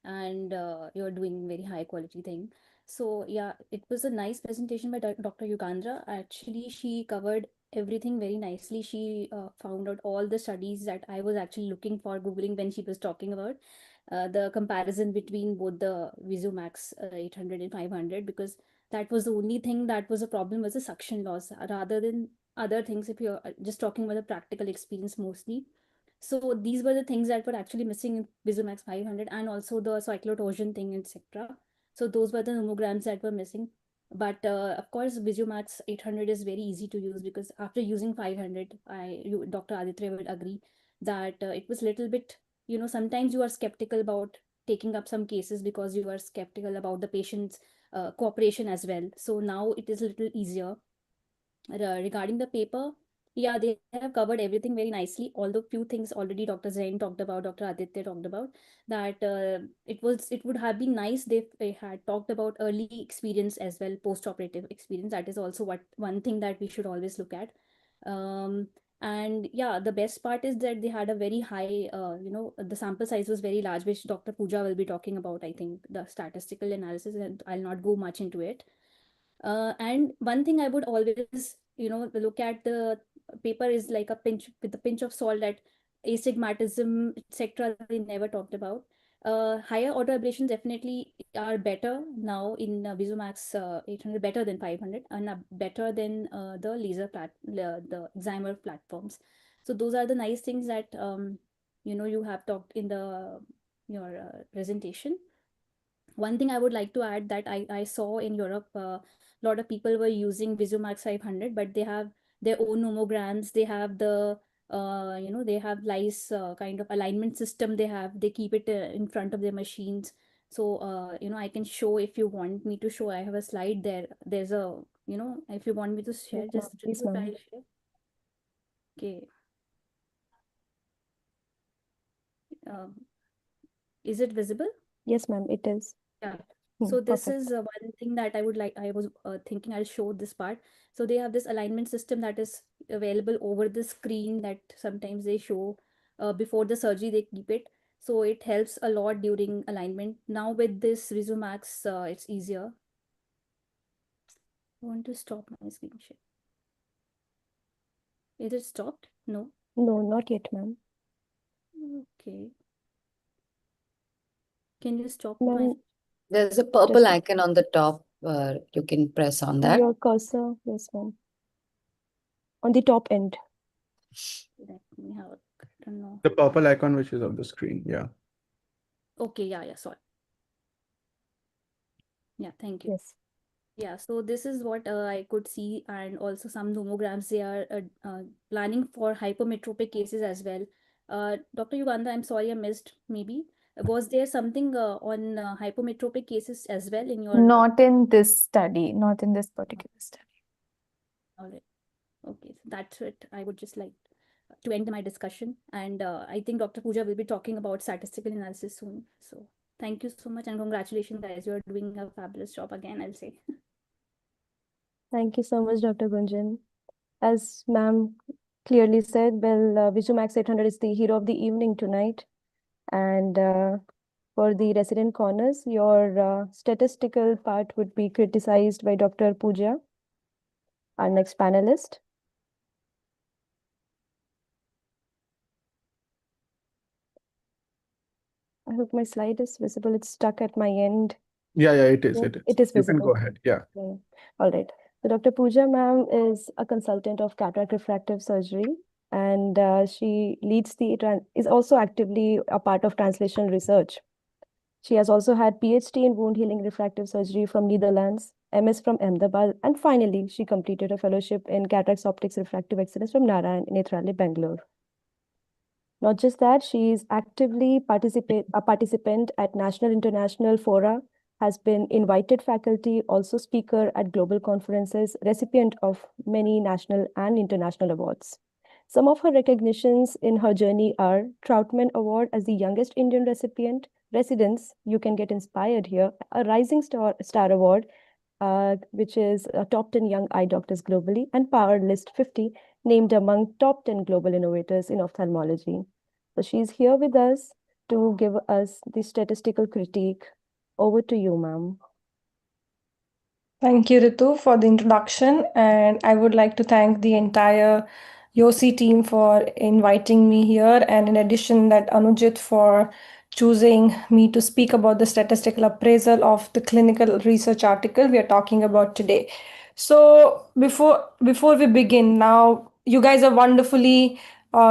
and you're doing very high quality thing. So yeah, it was a nice presentation by Dr. Yugandhra. Actually, she covered everything very nicely. She found out all the studies that I was actually looking for, Googling when she was talking about the comparison between both the VisuMax 800 and 500, because that was the only thing that was a problem, was the suction loss, rather than other things. If you're just talking about the practical experience mostly, so these were the things that were actually missing in VisuMax 500, and also the cyclotorsion thing, etc. So those were the nomograms that were missing. But of course, VisuMax 800 is very easy to use, because after using 500, Dr. Aditya would agree that it was little bit, sometimes you are skeptical about taking up some cases because you are skeptical about the patient's cooperation as well. So now it is a little easier. Regarding the paper, yeah, they have covered everything very nicely. Although few things already Dr. Zain talked about, Dr. Aditya talked about, that it would have been nice they had talked about early experience as well, post-operative experience. That is also one thing that we should always look at. And yeah, the best part is that they had a very high, the sample size was very large, which Dr. Pooja will be talking about, I think, the statistical analysis, and I'll not go much into it. And one thing I would always, look at the paper is like a pinch, with a pinch of salt, that astigmatism, etc. they never talked about. Higher auto ablation definitely are better now in VisuMax 800, better than 500, and better than the the excimer platforms. So those are the nice things that you have talked in your presentation. One thing I would like to add, that I saw in Europe, a lot of people were using VisuMax 500, but they have their own nomograms. They have they have lice kind of alignment system. They keep it in front of their machines. So, I can show if you want me to show. I have a slide there. There's a, if you want me to share, Yes, ma'am. just Please, if ma'am. I'll share. Okay. Um, is it visible? Yes, ma'am, it is. Yeah. So this Perfect. is one thing that I was thinking I'll show this part. So they have this alignment system that is available over the screen that sometimes they show before the surgery, they keep it. So it helps a lot during alignment. Now with this Rizomax, it's easier. I want to stop my screen share. Is it stopped? No. No, not yet, ma'am. Okay. Can you stop my? Ma'am, There's a purple just icon on the top. You can press on that. your cursor, yes, ma'am. On the top end. Let me have a look. I don't know. The purple icon which is on the screen. Yeah. Okay, yeah, sorry. Yeah, thank you. Yes. Yeah, so this is what I could see, and also some nomograms they are planning for hypermetropic cases as well. Dr. Uganda, I'm sorry I missed maybe. Was there something on hypermetropic cases as well in your? Not in this study, not in this particular study. All right. Okay, so that's it. I would just like to end my discussion, and I think Dr. Pooja will be talking about statistical analysis soon. So thank you so much, and congratulations, guys. You are doing a fabulous job again, I'll say. Thank you so much, Dr. Gunjan. As ma'am clearly said, well, Vizumax 800 is the hero of the evening tonight. And for the resident corners, your statistical part would be criticized by Dr. Pooja, our next panelist. I hope my slide is visible. It's stuck at my end. Yeah, it is. Yeah, It is. it is You can visible. go ahead. Yeah. Yeah. All right. So Dr. Pooja ma'am is a consultant of cataract refractive surgery, and she leads is also actively a part of translational research. She has also had PhD in wound healing refractive surgery from Netherlands, MS from Ahmedabad, and finally she completed a fellowship in cataracts optics refractive excellence from Narayan Nethralaya, Bangalore. Not just that, she is actively a participant at national international fora, has been invited faculty, also speaker at global conferences, recipient of many national and international awards. Some of her recognitions in her journey are Troutman Award as the youngest Indian residents, you can get inspired here, a Rising Star Award, which is a top 10 young eye doctors globally, and Power List 50, named among top 10 global innovators in ophthalmology. So she's here with us to give us the statistical critique. Over to you, ma'am. Thank you, Ritu, for the introduction. And I would like to thank the entire YOSI team for inviting me here. And in addition, that Anujit for choosing me to speak about the statistical appraisal of the clinical research article we are talking about today. So before we begin, now you guys have wonderfully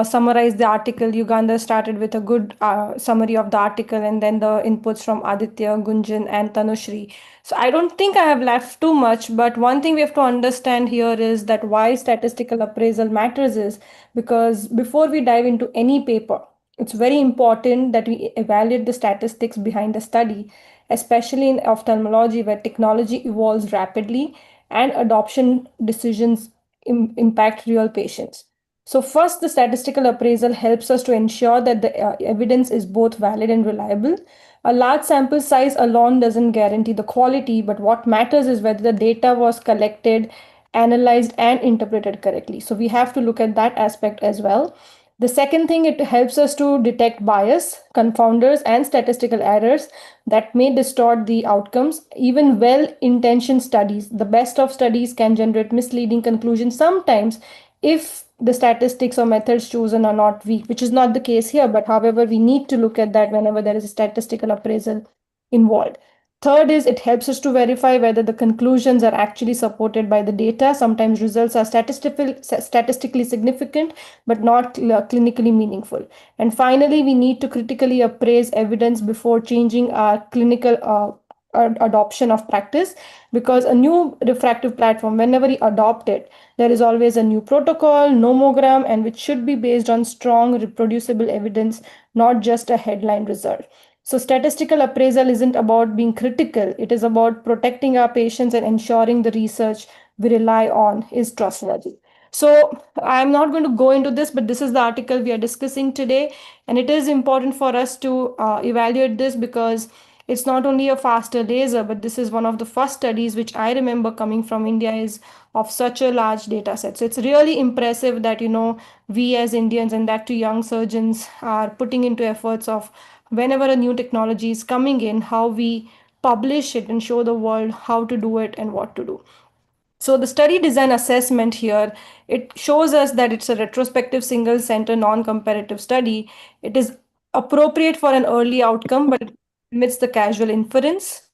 summarized the article. Uganda started with a good summary of the article, and then the inputs from Aditya, Gunjan, and Tanushri. So I don't think I have left too much, but one thing we have to understand here is that why statistical appraisal matters is because before we dive into any paper, it's very important that we evaluate the statistics behind the study, especially in ophthalmology where technology evolves rapidly and adoption decisions impact real patients. So first, the statistical appraisal helps us to ensure that the evidence is both valid and reliable. A large sample size alone doesn't guarantee the quality, but what matters is whether the data was collected, analyzed, and interpreted correctly. So we have to look at that aspect as well. The second thing, it helps us to detect bias, confounders, and statistical errors that may distort the outcomes. Even well-intentioned studies, the best of studies, can generate misleading conclusions sometimes if the statistics or methods chosen are not weak, which is not the case here. But however, we need to look at that whenever there is a statistical appraisal involved. Third is it helps us to verify whether the conclusions are actually supported by the data. Sometimes results are statistically significant, but not clinically meaningful. And finally, we need to critically appraise evidence before changing our clinical adoption of practice, because a new refractive platform, whenever we adopt it, there is always a new protocol, nomogram, and which should be based on strong reproducible evidence, not just a headline result. So statistical appraisal isn't about being critical. It is about protecting our patients and ensuring the research we rely on is trustworthy. So I'm not going to go into this, but this is the article we are discussing today. And it is important for us to evaluate this because it's not only a faster laser, but this is one of the first studies which I remember coming from India is of such a large data set. So it's really impressive that, we as Indians and that to young surgeons are putting into efforts of whenever a new technology is coming in, how we publish it and show the world how to do it and what to do. So the study design assessment here, it shows us that it's a retrospective single center non-comparative study. It is appropriate for an early outcome, but it limits the casual inference.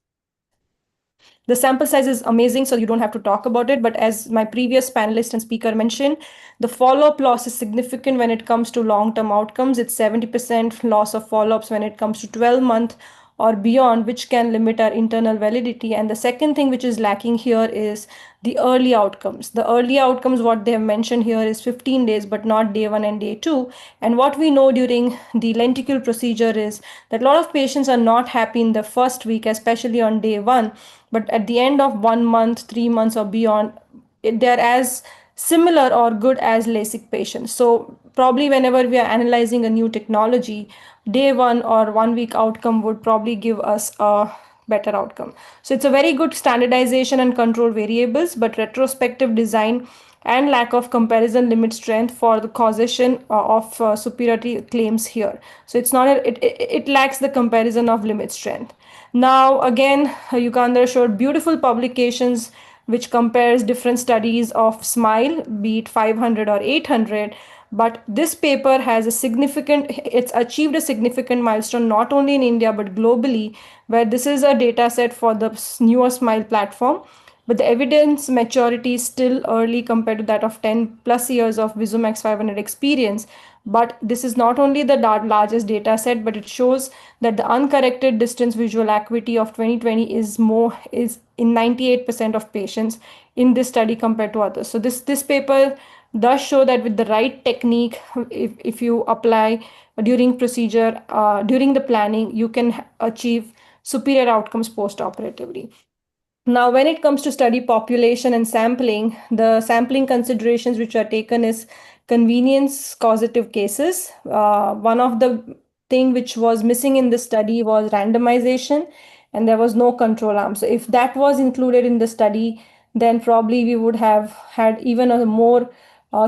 The sample size is amazing, so you don't have to talk about it. But as my previous panelist and speaker mentioned, the follow-up loss is significant when it comes to long-term outcomes. It's 70% loss of follow-ups when it comes to 12-month or beyond, which can limit our internal validity. And the second thing which is lacking here is the early outcomes. The early outcomes, what they have mentioned here is 15 days, but not day 1 and day 2. And what we know during the lenticule procedure is that a lot of patients are not happy in the first week, especially on day 1. But at the end of 1 month, 3 months, or beyond, they're as similar or good as LASIK patients. So probably whenever we are analyzing a new technology, day 1 or 1 week outcome would probably give us a better outcome. So it's a very good standardization and control variables, but retrospective design and lack of comparison limit strength for the causation of superiority claims here. So it's not it lacks the comparison of limit strength. Now again, Yugandhar showed beautiful publications which compares different studies of SMILE, be it 500 or 800. But this paper has it's achieved a significant milestone not only in India but globally, where this is a data set for the newer SMILE platform. But the evidence maturity is still early compared to that of 10 plus years of Vizumax 500 experience. But this is not only the largest data set, but it shows that the uncorrected distance visual acuity of 2020 is in 98% of patients in this study compared to others. So this paper does show that with the right technique, if you apply during procedure, during the planning, you can achieve superior outcomes post-operatively. Now, when it comes to study population and sampling, the sampling considerations which are taken is convenience causative cases. One of the thing which was missing in the study was randomization, and there was no control arm. So if that was included in the study, then probably we would have had even a more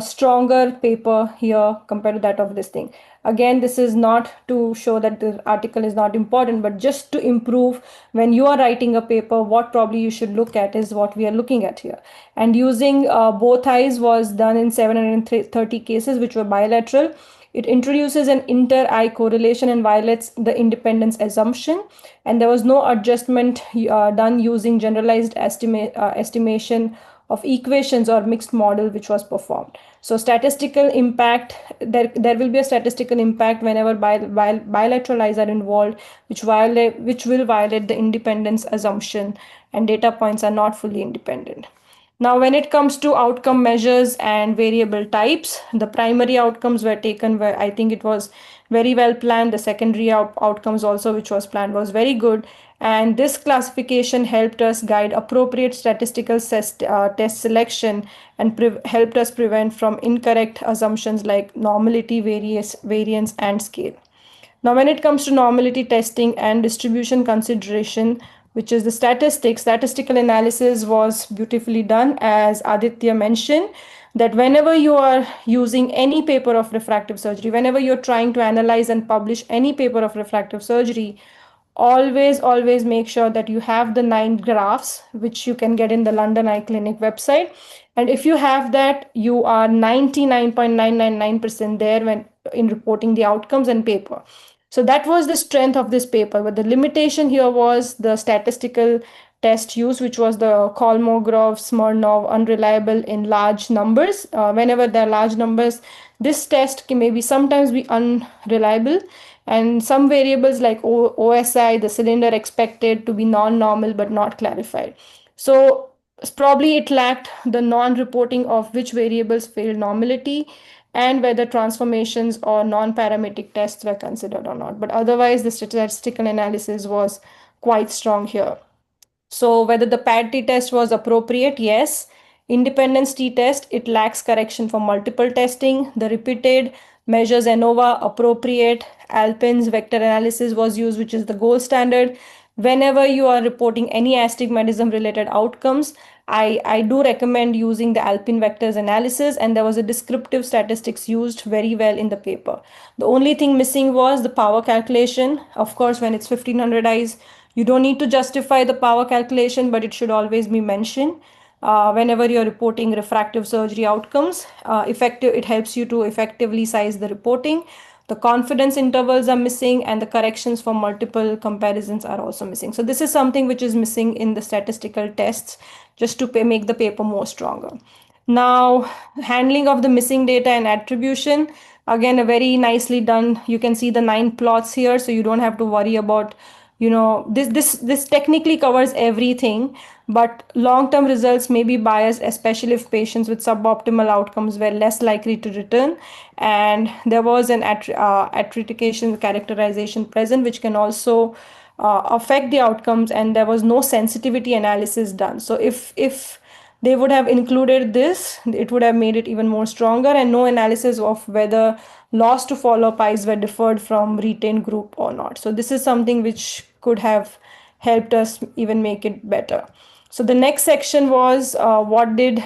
stronger paper here compared to that of this thing. Again, this is not to show that the article is not important, but just to improve when you are writing a paper, what probably you should look at is what we are looking at here. And using both eyes was done in 730 cases, which were bilateral. It introduces an inter-eye correlation and violates the independence assumption. And there was no adjustment done using generalized estimation of equations or mixed model which was performed. So statistical impact, there will be a statistical impact whenever bilateral eyes are involved, which will violate the independence assumption, and data points are not fully independent. Now, when it comes to outcome measures and variable types, the primary outcomes were taken where I think it was very well planned. The secondary outcomes also, which was planned, was very good. And this classification helped us guide appropriate statistical test selection and helped us prevent from incorrect assumptions like normality, variance, and scale. Now, when it comes to normality testing and distribution consideration, which is the statistical analysis was beautifully done, as Aditya mentioned, that whenever you are using any paper of refractive surgery, whenever you're trying to analyze and publish any paper of refractive surgery, always make sure that you have the 9 graphs, which you can get in the London Eye Clinic website. And if you have that, you are 99.999% there when in reporting the outcomes and paper. So that was the strength of this paper, but the limitation here was the statistical test use, which was the Kolmogorov, Smirnov, unreliable in large numbers. Whenever there are large numbers, this test can maybe sometimes be unreliable, and some variables like OSI, the cylinder, expected to be non-normal but not clarified. So probably it lacked the non-reporting of which variables failed normality and whether transformations or non-parametric tests were considered or not. But otherwise, the statistical analysis was quite strong here. So whether the PAD t-test was appropriate, yes. Independence t-test, it lacks correction for multiple testing. The repeated measures ANOVA, appropriate. Alpin's vector analysis was used, which is the gold standard. Whenever you are reporting any astigmatism related outcomes, I do recommend using the Alpine vectors analysis, and there was a descriptive statistics used very well in the paper. The only thing missing was the power calculation. Of course, when it's 1500 eyes, you don't need to justify the power calculation, but it should always be mentioned. Whenever you're reporting refractive surgery outcomes, it helps you to effectively size the reporting. The confidence intervals are missing, and the corrections for multiple comparisons are also missing. So this is something which is missing in the statistical tests, just to make the paper more stronger. Now, handling of the missing data and attribution, again, a very nicely done. You can see the 9 plots here, so you don't have to worry about, this technically covers everything, but long-term results may be biased, especially if patients with suboptimal outcomes were less likely to return. And there was an attribution characterization present, which can also affect the outcomes, and there was no sensitivity analysis done. So if they would have included this, it would have made it even more stronger, and no analysis of whether loss to follow-up eyes were deferred from retained group or not. So this is something which could have helped us even make it better. So the next section was what did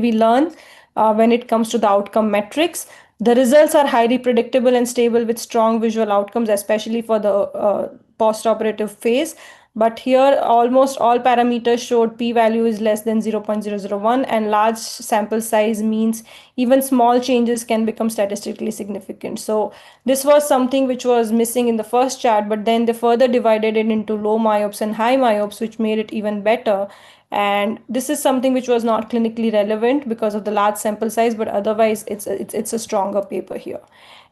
we learn when it comes to the outcome metrics? The results are highly predictable and stable with strong visual outcomes, especially for the post-operative phase. But here, almost all parameters showed p-value is less than 0.001, and large sample size means even small changes can become statistically significant. So this was something which was missing in the first chart, but then they further divided it into low myopes and high myopes, which made it even better. And this is something which was not clinically relevant because of the large sample size, but otherwise it's a stronger paper here.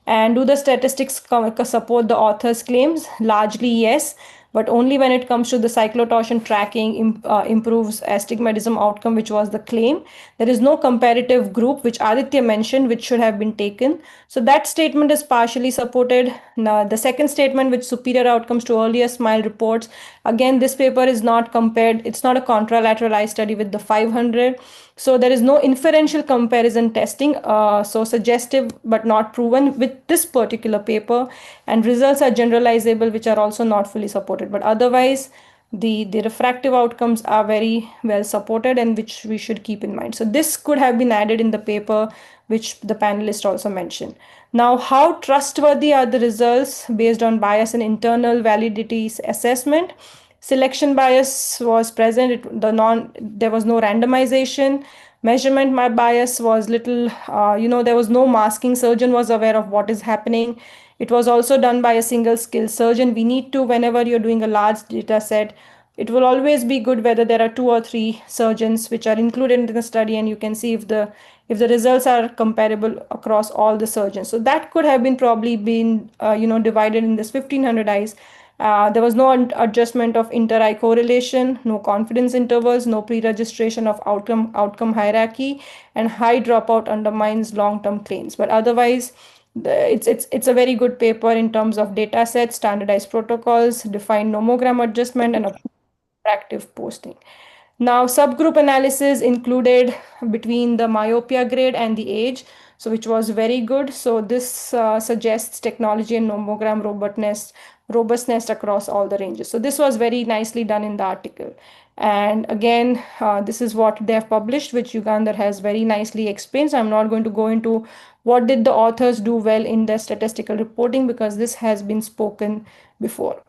And do the statistics support the author's claims? Largely yes, but only when it comes to the cyclotorsion tracking improves astigmatism outcome, which was the claim. There is no comparative group, which Aditya mentioned, which should have been taken. So that statement is partially supported. Now, the second statement, which superior outcomes to earlier SMILE reports, again, this paper is not compared. It's not a contralateral eye study with the 500. So there is no inferential comparison testing, so suggestive but not proven with this particular paper, and results are generalizable, which are also not fully supported. But otherwise, the refractive outcomes are very well supported, and which we should keep in mind. So this could have been added in the paper, which the panelist also mentioned. Now, how trustworthy are the results based on bias and internal validity assessment? Selection bias was present. There was no randomization. Measurement bias was little. There was no masking. Surgeon was aware of what is happening. It was also done by a single skilled surgeon. We need to, whenever you're doing a large data set, it will always be good whether there are 2 or 3 surgeons which are included in the study, and you can see if the results are comparable across all the surgeons. So that could have been divided in this 1500 eyes. There was no adjustment of inter-eye correlation, no confidence intervals, no pre-registration of outcome hierarchy, and high dropout undermines long-term claims. But otherwise, it's a very good paper in terms of data sets, standardized protocols, defined nomogram adjustment, and active posting. Now, subgroup analysis included between the myopia grade and the age, so which was very good. So this suggests technology and nomogram robustness across all the ranges. So this was very nicely done in the article. And again, this is what they have published, which Yugandhar has very nicely explained. So I'm not going to go into what did the authors do well in their statistical reporting, because this has been spoken before.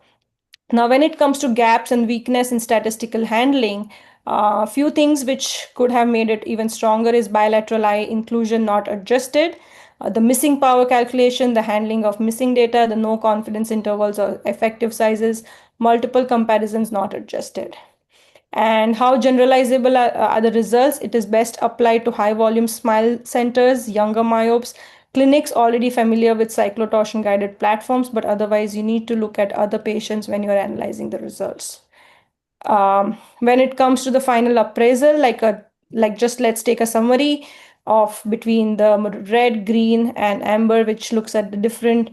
Now, when it comes to gaps and weakness in statistical handling, a few things which could have made it even stronger is bilateral eye inclusion not adjusted, the missing power calculation, the handling of missing data, the no confidence intervals or effective sizes, multiple comparisons not adjusted. And how generalizable are the results? It is best applied to high volume SMILE centers, younger myopes, clinics already familiar with cyclotorsion guided platforms, but otherwise you need to look at other patients when you're analyzing the results. When it comes to the final appraisal, just let's take a summary. of between the red, green, and amber, which looks at the different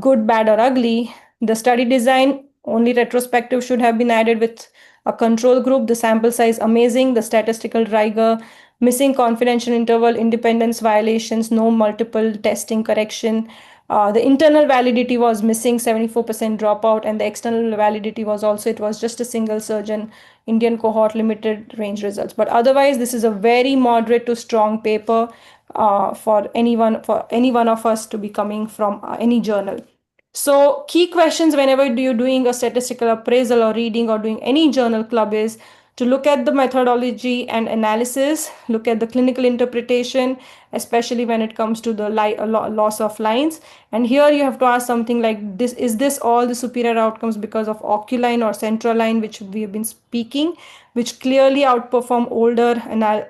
good, bad, or ugly. The study design, only retrospective should have been added with a control group. The sample size, amazing. The statistical rigor, missing confidential interval, independence violations, no multiple testing correction. The internal validity was missing, 74% dropout, and the external validity was also, it was just a single surgeon, Indian cohort, limited range results. But otherwise, this is a very moderate to strong paper for any one of us to be coming from any journal. So key questions whenever you're doing a statistical appraisal or reading or doing any journal club is to look at the methodology and analysis, look at the clinical interpretation, especially when it comes to the loss of lines. And here you have to ask something like this: is this all the superior outcomes because of oculine or central line, which we have been speaking, which clearly outperform older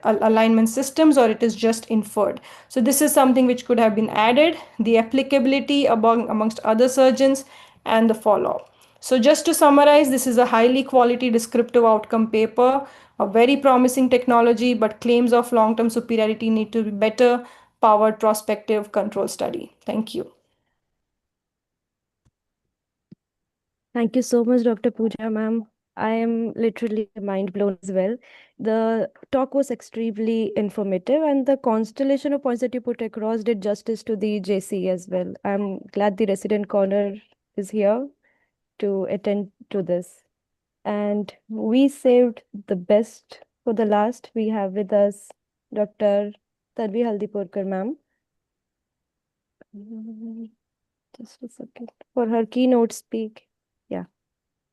alignment systems, or it is just inferred? So this is something which could have been added, the applicability amongst other surgeons, and the follow-up. So just to summarize, this is a highly quality descriptive outcome paper, a very promising technology, but claims of long-term superiority need to be better powered prospective control study. Thank you. Thank you so much, Dr. Pooja, ma'am. I am literally mind blown as well. The talk was extremely informative, and the constellation of points that you put across did justice to the JC as well. I'm glad the resident corner is here to attend to this. And we saved the best for the last. We have with us Dr. Tanvi Haldipurkar, ma'am. Just a second. For her keynote speak. Yeah.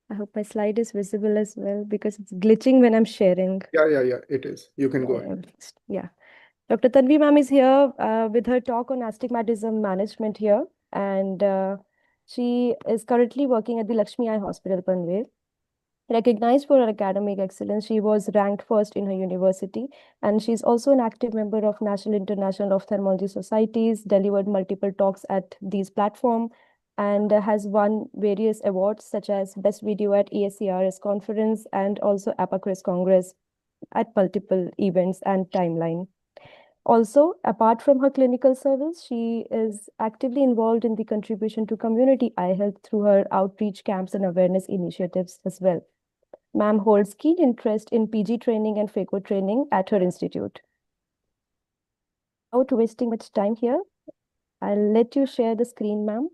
I hope my slide is visible as well because it's glitching when I'm sharing. Yeah, it is. You can go ahead. Yeah. Dr. Tanvi ma'am is here with her talk on astigmatism management here. And she is currently working at the Lakshmi Eye Hospital, Panvel. Recognized for her academic excellence, she was ranked first in her university, and she's also an active member of National International Ophthalmology Societies, delivered multiple talks at these platforms, and has won various awards such as Best Video at ESCRS Conference and also Apacris Congress at multiple events and timeline. Also, apart from her clinical service, she is actively involved in the contribution to community eye health through her outreach camps and awareness initiatives as well. Ma'am holds keen interest in PG training and phaco training at her institute. Without wasting much time here, I'll let you share the screen, ma'am.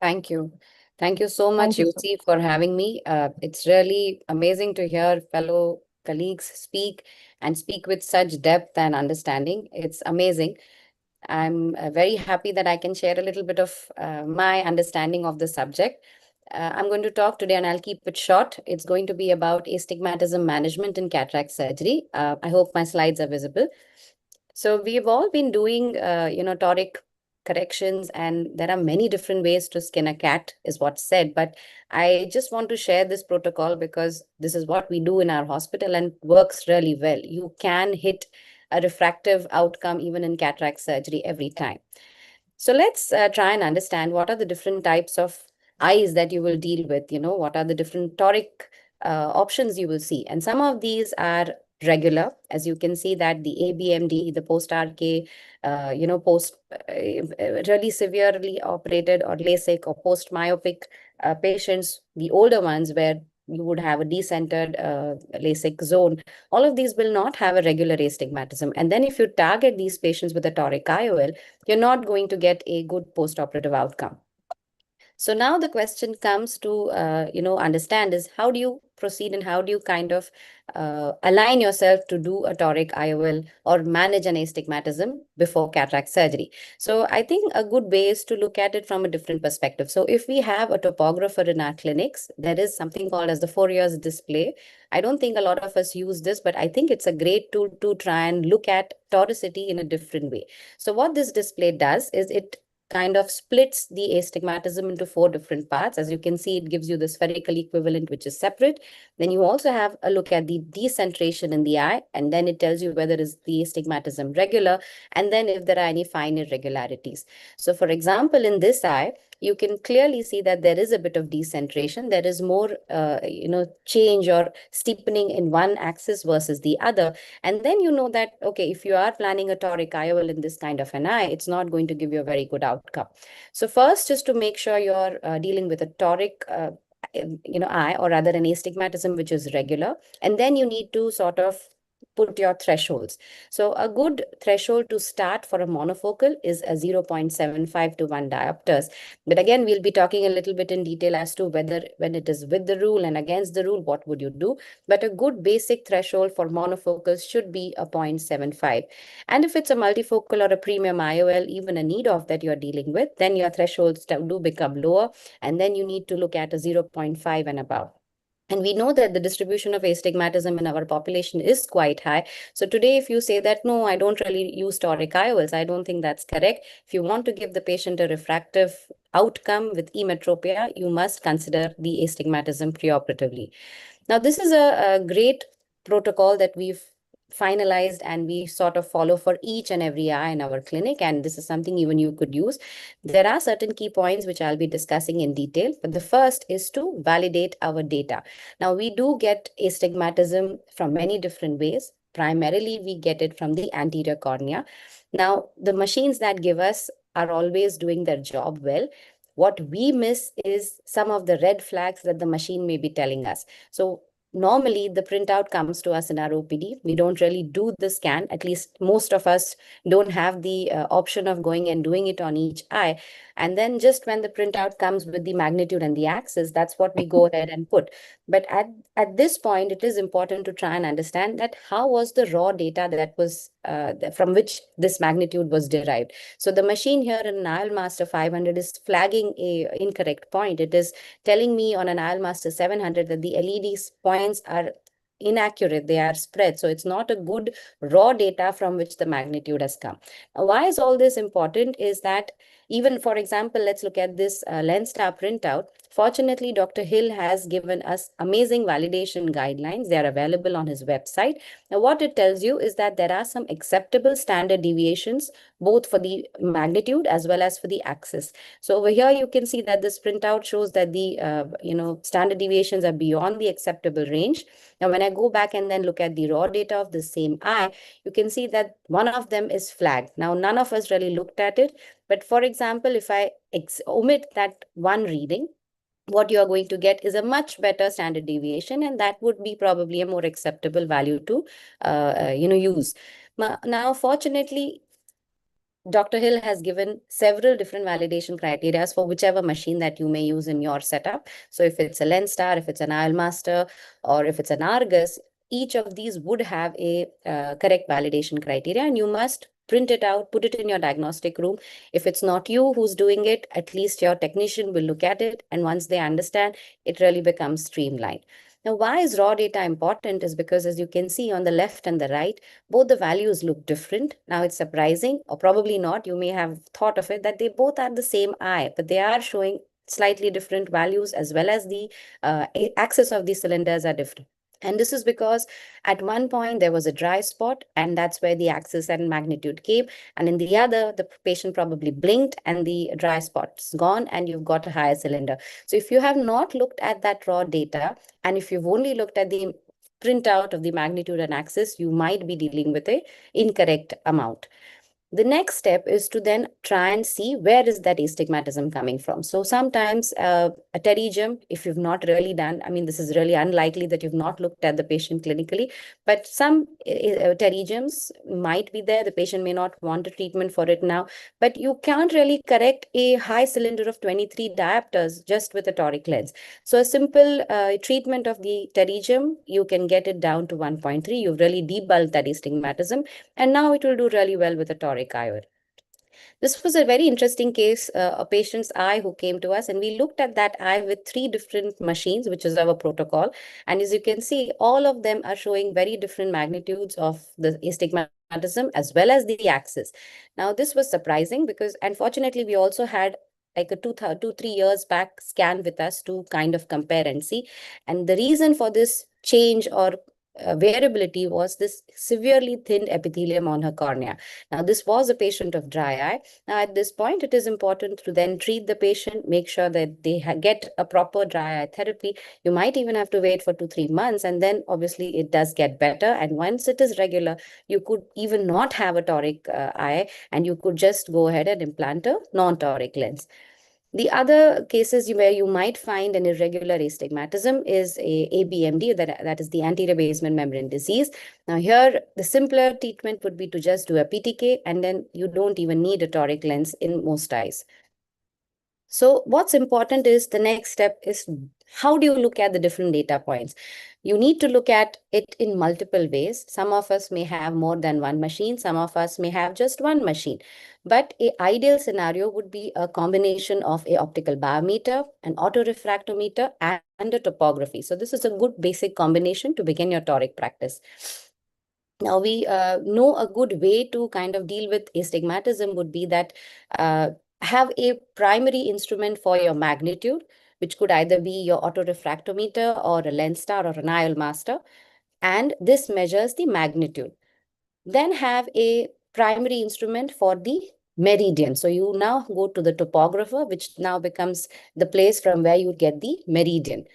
Thank you. Thank you so much, Thank you so YOSI, for having me. It's really amazing to hear fellow colleagues speak and speak with such depth and understanding. It's amazing. I'm very happy that I can share a little bit of my understanding of the subject. I'm going to talk today, and I'll keep it short. It's going to be about astigmatism management in cataract surgery. I hope my slides are visible. So we've all been doing, toric corrections, and there are many different ways to skin a cat, is what's said. But I just want to share this protocol because this is what we do in our hospital and works really well. You can hit a refractive outcome even in cataract surgery every time. So let's try and understand what are the different types of eyes that you will deal with, what are the different toric options you will see. And some of these are regular, as you can see that the ABMD, the post-RK, really severely operated or LASIK or post-myopic patients, the older ones where you would have a decentered LASIK zone. All of these will not have a regular astigmatism. And then if you target these patients with a toric IOL, you're not going to get a good post-operative outcome. So now the question comes to, understand is how do you proceed and how do you kind of align yourself to do a toric IOL or manage an astigmatism before cataract surgery? So I think a good way is to look at it from a different perspective. So if we have a topographer in our clinics, there is something called as the Fourier's display. I don't think a lot of us use this, but I think it's a great tool to try and look at toricity in a different way. So what this display does is it kind of splits the astigmatism into 4 different parts. As you can see, it gives you the spherical equivalent, which is separate. Then you also have a look at the decentration in the eye, and then it tells you whether is the astigmatism regular, and then if there are any fine irregularities. So for example, in this eye, you can clearly see that there is a bit of decentration. There is more, change or steepening in one axis versus the other. And then you know that, okay, if you are planning a toric IOL in this kind of an eye, it's not going to give you a very good outcome. So first, just to make sure you're dealing with a toric eye, or rather an astigmatism which is regular, and then you need to sort of put your thresholds. So a good threshold to start for a monofocal is a 0.75 to 1 diopters. But again, we'll be talking a little bit in detail as to whether when it is with the rule and against the rule, what would you do? But a good basic threshold for monofocals should be a 0.75. And if it's a multifocal or a premium IOL, even a need of that you're dealing with, then your thresholds do become lower. And then you need to look at a 0.5 and above. And we know that the distribution of astigmatism in our population is quite high. So today, if you say that, no, I don't really use toric IOLs, I don't think that's correct. If you want to give the patient a refractive outcome with emetropia, you must consider the astigmatism preoperatively. Now, this is a great protocol that we've finalized and we sort of follow for each and every eye in our clinic. And this is something even you could use. There are certain key points which I'll be discussing in detail. But the first is to validate our data. Now, we do get astigmatism from many different ways. Primarily, we get it from the anterior cornea. Now, the machines that give us are always doing their job well. What we miss is some of the red flags that the machine may be telling us. So normally the printout comes to us in our OPD. We don't really do the scan. At least most of us don't have the option of going and doing it on each eye. And then just when the printout comes with the magnitude and the axis, that's what we go ahead and put. But at this point, it is important to try and understand that how was the raw data that was from which this magnitude was derived. So the machine here in IOL Master 500 is flagging a incorrect point. It is telling me on an IOL Master 700 that the LED points are inaccurate, they are spread. So it's not a good raw data from which the magnitude has come. Now, why is all this important is that even, for example, let's look at this LensStar printout. Fortunately, Dr. Hill has given us amazing validation guidelines. They are available on his website. Now, what it tells you is that there are some acceptable standard deviations, both for the magnitude as well as for the axis. So over here, you can see that this printout shows that the standard deviations are beyond the acceptable range. Now, when I go back and then look at the raw data of the same eye, you can see that one of them is flagged. Now, none of us really looked at it. But for example, if I omit that one reading, what you are going to get is a much better standard deviation, and that would be probably a more acceptable value to use. Now, fortunately, Dr. Hill has given several different validation criteria for whichever machine that you may use in your setup. So if it's a LensStar, if it's an IOL Master, or if it's an Argus, each of these would have a correct validation criteria, and you must print it out, put it in your diagnostic room. If it's not you who's doing it, at least your technician will look at it. And once they understand, it really becomes streamlined. Now, why is raw data important is because, as you can see on the left and the right, both the values look different. Now, it's surprising, or probably not, you may have thought of it, that they both are the same eye, but they are showing slightly different values, as well as the axis of the cylinders are different. And this is because at one point there was a dry spot, and that's where the axis and magnitude came. And in the other, the patient probably blinked and the dry spot's gone, and you've got a higher cylinder. So if you have not looked at that raw data, and if you've only looked at the printout of the magnitude and axis, you might be dealing with an incorrect amount. The next step is to then try and see where is that astigmatism coming from. So sometimes a pterygium, if you've not really done, I mean, this is really unlikely that you've not looked at the patient clinically, but some pterygiums might be there. The patient may not want a treatment for it now, but you can't really correct a high cylinder of 23 diopters just with a toric lens. So a simple treatment of the pterygium, you can get it down to 1.3. You've really debulked that astigmatism, and now it will do really well with a toric IOL. This was a very interesting case, a patient's eye who came to us, and we looked at that eye with 3 different machines, which is our protocol. And as you can see, all of them are showing very different magnitudes of the astigmatism as well as the axis. Now, this was surprising because, unfortunately, we also had like a 2-3 years back scan with us to kind of compare and see. And the reason for this change or variability was this severely thinned epithelium on her cornea. Now, this was a patient of dry eye. Now, at this point, it is important to then treat the patient, make sure that they get a proper dry eye therapy. You might even have to wait for 2-3 months, and then obviously it does get better. And once it is regular, you could even not have a toric eye, and you could just go ahead and implant a non-toric lens. The other cases where you might find an irregular astigmatism is a ABMD, that is the anterior basement membrane disease. Now here, the simpler treatment would be to just do a PTK, and then you don't even need a toric lens in most eyes. So what's important is the next step is how do you look at the different data points? You need to look at it in multiple ways. Some of us may have more than one machine. Some of us may have just one machine. But an ideal scenario would be a combination of an optical biometer, an autorefractometer, and a topography. So this is a good basic combination to begin your toric practice. Now, we know a good way to kind of deal with astigmatism would be that have a primary instrument for your magnitude, which could either be your autorefractometer or a lens star or an IOL master, and this measures the magnitude. Then have a primary instrument for the meridian. So you now go to the topographer, which now becomes the place from where you get the meridian.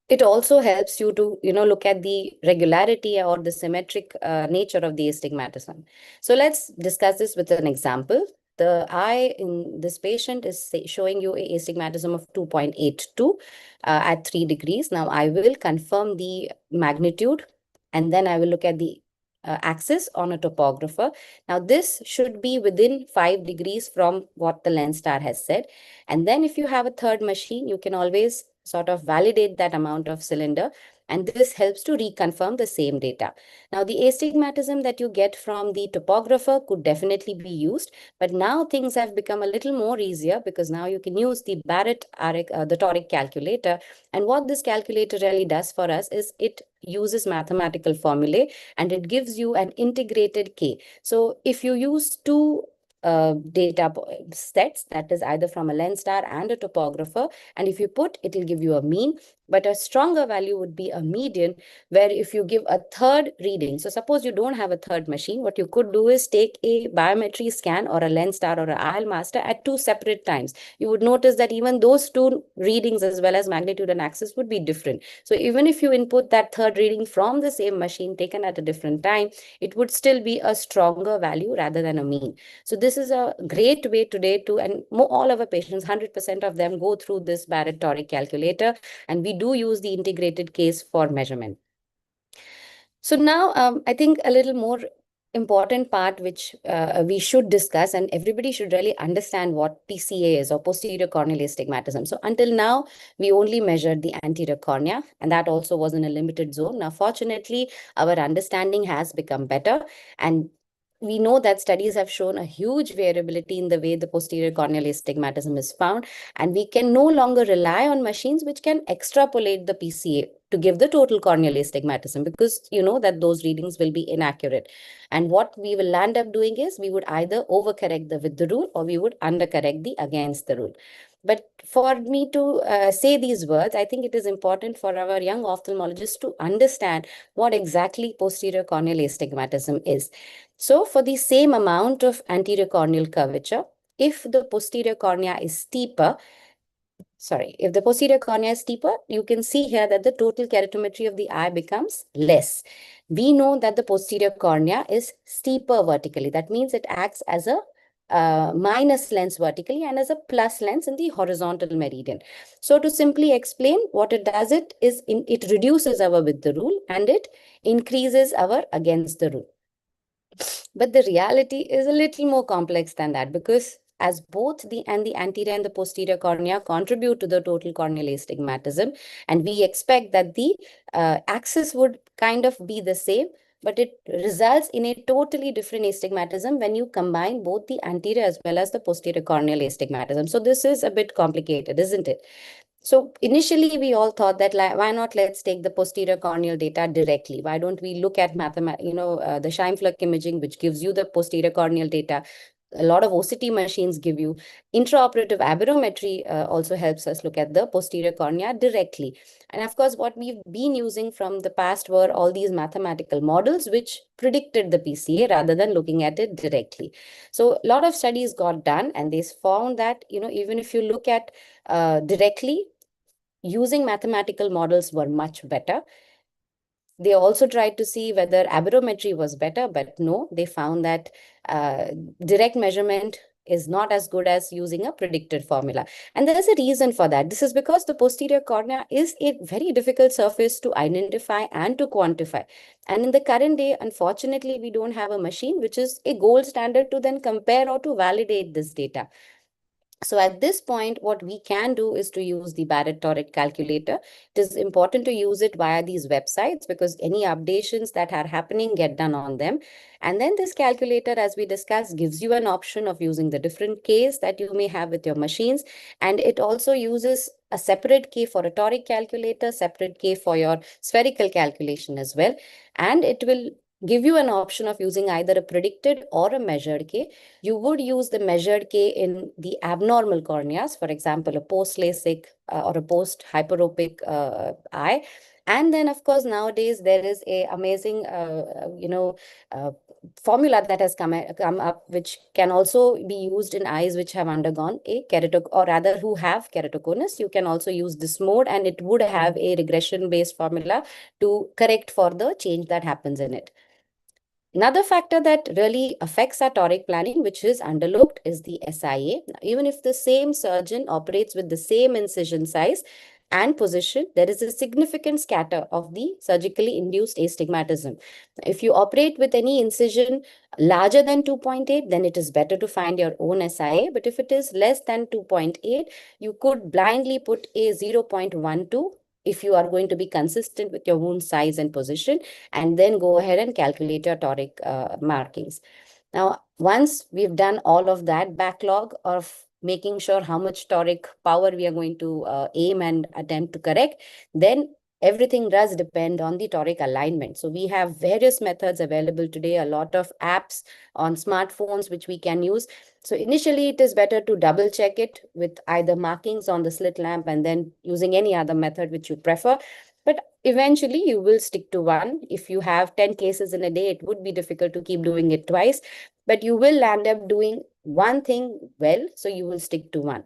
It also helps you to, look at the regularity or the symmetric nature of the astigmatism. So let's discuss this with an example. The eye in this patient is showing you a astigmatism of 2.82 at 3 degrees. Now I will confirm the magnitude, and then I will look at the axis on a topographer. Now this should be within 5 degrees from what the lens star has said. And then if you have a third machine, you can always sort of validate that amount of cylinder, and this helps to reconfirm the same data. Now, the astigmatism that you get from the topographer could definitely be used, but now things have become a little more easier because now you can use the Barrett the toric calculator. And what this calculator really does for us is it uses mathematical formulae and it gives you an integrated K. So if you use two data sets, that is either from a lens star and a topographer, and if you put, it will give you a mean. But a stronger value would be a median, where if you give a third reading, so suppose you don't have a third machine, what you could do is take a biometry scan or a lens star or an IOL master at 2 separate times. You would notice that even those 2 readings as well as magnitude and axis would be different. So even if you input that third reading from the same machine taken at a different time, it would still be a stronger value rather than a mean. So this is a great way today to, and all of our patients, 100% of them go through this Barrett toric calculator, and we do use the integrated case for measurement. So now I think a little more important part which we should discuss, and everybody should really understand what PCA is, or posterior corneal astigmatism. So until now, we only measured the anterior cornea, and that also was in a limited zone. Now, fortunately, our understanding has become better, and we know that studies have shown a huge variability in the way the posterior corneal astigmatism is found, and we can no longer rely on machines which can extrapolate the PCA to give the total corneal astigmatism, because you know that those readings will be inaccurate. And what we will end up doing is we would either overcorrect with the rule, or we would undercorrect against the rule. But for me to say these words, I think it is important for our young ophthalmologists to understand what exactly posterior corneal astigmatism is. So for the same amount of anterior corneal curvature, if the posterior cornea is steeper, if the posterior cornea is steeper, you can see here that the total keratometry of the eye becomes less. We know that the posterior cornea is steeper vertically. That means it acts as a minus lens vertically and as a plus lens in the horizontal meridian. So to simply explain, what it does is it reduces our with the rule and it increases our against the rule. But the reality is a little more complex than that, because as both the anterior and the posterior cornea contribute to the total corneal astigmatism, and we expect that the axis would kind of be the same, but it results in a totally different astigmatism when you combine both the anterior as well as the posterior corneal astigmatism. So this is a bit complicated, isn't it? So initially, we all thought that why not let's take the posterior corneal data directly? Why don't we look at the Scheimpflug imaging, which gives you the posterior corneal data? a lot of OCT machines give you. Intraoperative aberrometry also helps us look at the posterior cornea directly. And of course, what we've been using from the past were all these mathematical models which predicted the PCA rather than looking at it directly. So a lot of studies got done, and they found that, even if you look at directly, using mathematical models were much better. They also tried to see whether aberrometry was better, but no, they found that direct measurement is not as good as using a predicted formula. And there's a reason for that. This is because the posterior cornea is a very difficult surface to identify and to quantify. And in the current day, unfortunately, we don't have a machine which is a gold standard to then compare or to validate this data. So at this point, what we can do is to use the Barrett Toric calculator. It is important to use it via these websites because any updations that are happening get done on them. And then this calculator, as we discussed, gives you an option of using the different Ks that you may have with your machines. And it also uses a separate K for a toric calculator, separate K for your spherical calculation as well. And it will give you an option of using either a predicted or a measured K. You would use the measured K in the abnormal corneas, for example, a post-LASIK or a post-hyperopic eye. And then, of course, nowadays there is a amazing, formula that has come up, which can also be used in eyes which have undergone a or rather who have keratoconus. You can also use this mode, and it would have a regression-based formula to correct for the change that happens in it. Another factor that really affects our toric planning, which is underlooked, is the SIA. Even if the same surgeon operates with the same incision size and position, there is a significant scatter of the surgically induced astigmatism. If you operate with any incision larger than 2.8, then it is better to find your own SIA. But if it is less than 2.8, you could blindly put a 0.12 if you are going to be consistent with your wound size and position, and then go ahead and calculate your toric markings. Now, once we've done all of that backlog of making sure how much toric power we are going to aim and attempt to correct, then everything does depend on the toric alignment. So we have various methods available today, a lot of apps on smartphones which we can use. So initially, it is better to double check it with either markings on the slit lamp and then using any other method which you prefer. But eventually, you will stick to one. If you have 10 cases in a day, it would be difficult to keep doing it twice, but you will end up doing one thing well, so you will stick to one.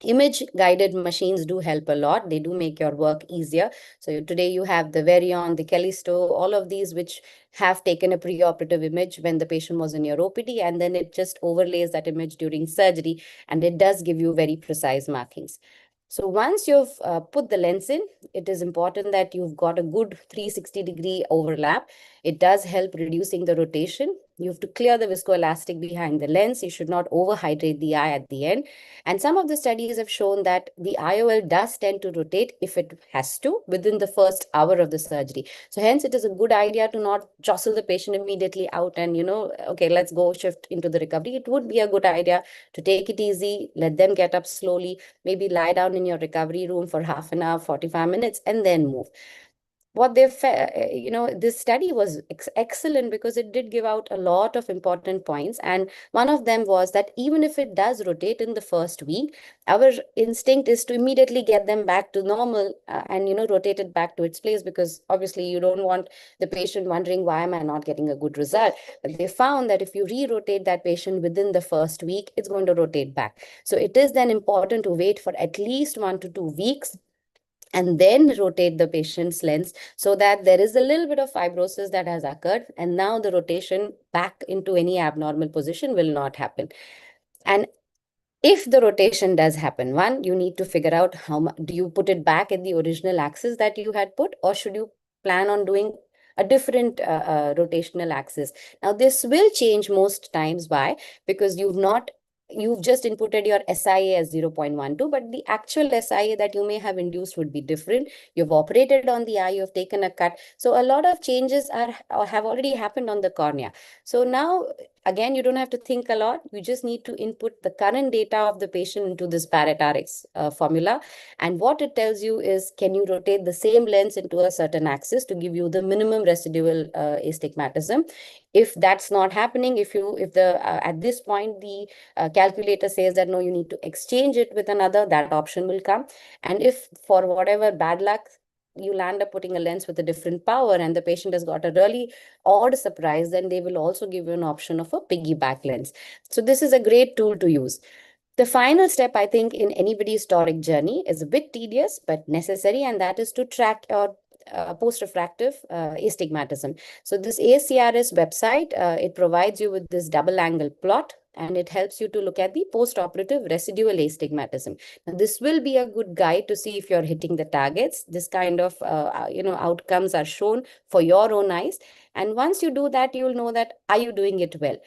Image guided machines do help a lot. They do make your work easier. So today you have the Varion, the Callisto, all of these which have taken a preoperative image when the patient was in your OPD, and then it just overlays that image during surgery, and it does give you very precise markings. So once you've put the lens in, it is important that you've got a good 360-degree overlap. It does help reducing the rotation. You have to clear the viscoelastic behind the lens. You should not overhydrate the eye at the end. And some of the studies have shown that the IOL does tend to rotate if it has to within the first hour of the surgery. So hence, it is a good idea to not jostle the patient immediately out and, okay, let's go shift into the recovery. It would be a good idea to take it easy, let them get up slowly, maybe lie down in your recovery room for half an hour, 45 minutes, and then move. What they this study was excellent because it did give out a lot of important points. And one of them was that even if it does rotate in the first week, our instinct is to immediately get them back to normal and, rotate it back to its place, because obviously you don't want the patient wondering, why am I not getting a good result? But they found that if you re-rotate that patient within the first week, it's going to rotate back. So it is then important to wait for at least 1 to 2 weeks and then rotate the patient's lens so that there is a little bit of fibrosis that has occurred, and now the rotation back into any abnormal position will not happen. And if the rotation does happen, one, you need to figure out how much do you put it back in the original axis that you had put, or should you plan on doing a different rotational axis? Now, this will change most times. Why? Because you've not you've just inputted your SIA as 0.12, but the actual SIA that you may have induced would be different. You've operated on the eye, you've taken a cut. So a lot of changes have already happened on the cornea. So now, again, you don't have to think a lot. You just need to input the current data of the patient into this Parrot RX formula. And what it tells you is, can you rotate the same lens into a certain axis to give you the minimum residual astigmatism? If that's not happening, if the at this point the calculator says that no, you need to exchange it with another, that option will come. And if for whatever bad luck you land up putting a lens with a different power and the patient has got a really odd surprise, then they will also give you an option of a piggyback lens. So this is a great tool to use. The final step, I think, in anybody's toric journey is a bit tedious but necessary, and that is to track your post-refractive astigmatism. So this ACRS website, it provides you with this double angle plot, and it helps you to look at the post-operative residual astigmatism. Now, this will be a good guide to see if you're hitting the targets. This kind of outcomes are shown for your own eyes. And once you do that, you'll know that, are you doing it well?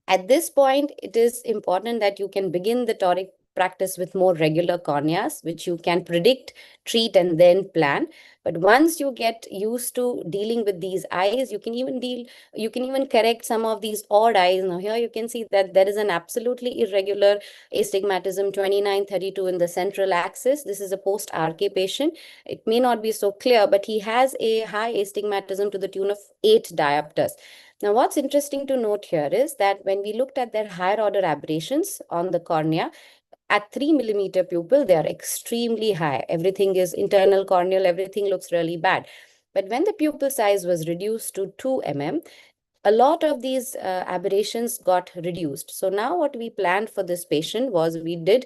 At this point, it is important that you can begin the toric practice with more regular corneas, which you can predict, treat, and then plan. But once you get used to dealing with these eyes, you can even correct some of these odd eyes. Now here you can see that there is an absolutely irregular astigmatism 2932 in the central axis. This is a post-RK patient. It may not be so clear, but he has a high astigmatism to the tune of 8 diopters. Now, what's interesting to note here is that when we looked at their higher order aberrations on the cornea, at 3 millimeter pupil, they are extremely high. Everything is internal corneal, everything looks really bad. But when the pupil size was reduced to 2 mm, a lot of these aberrations got reduced. So now what we planned for this patient was we did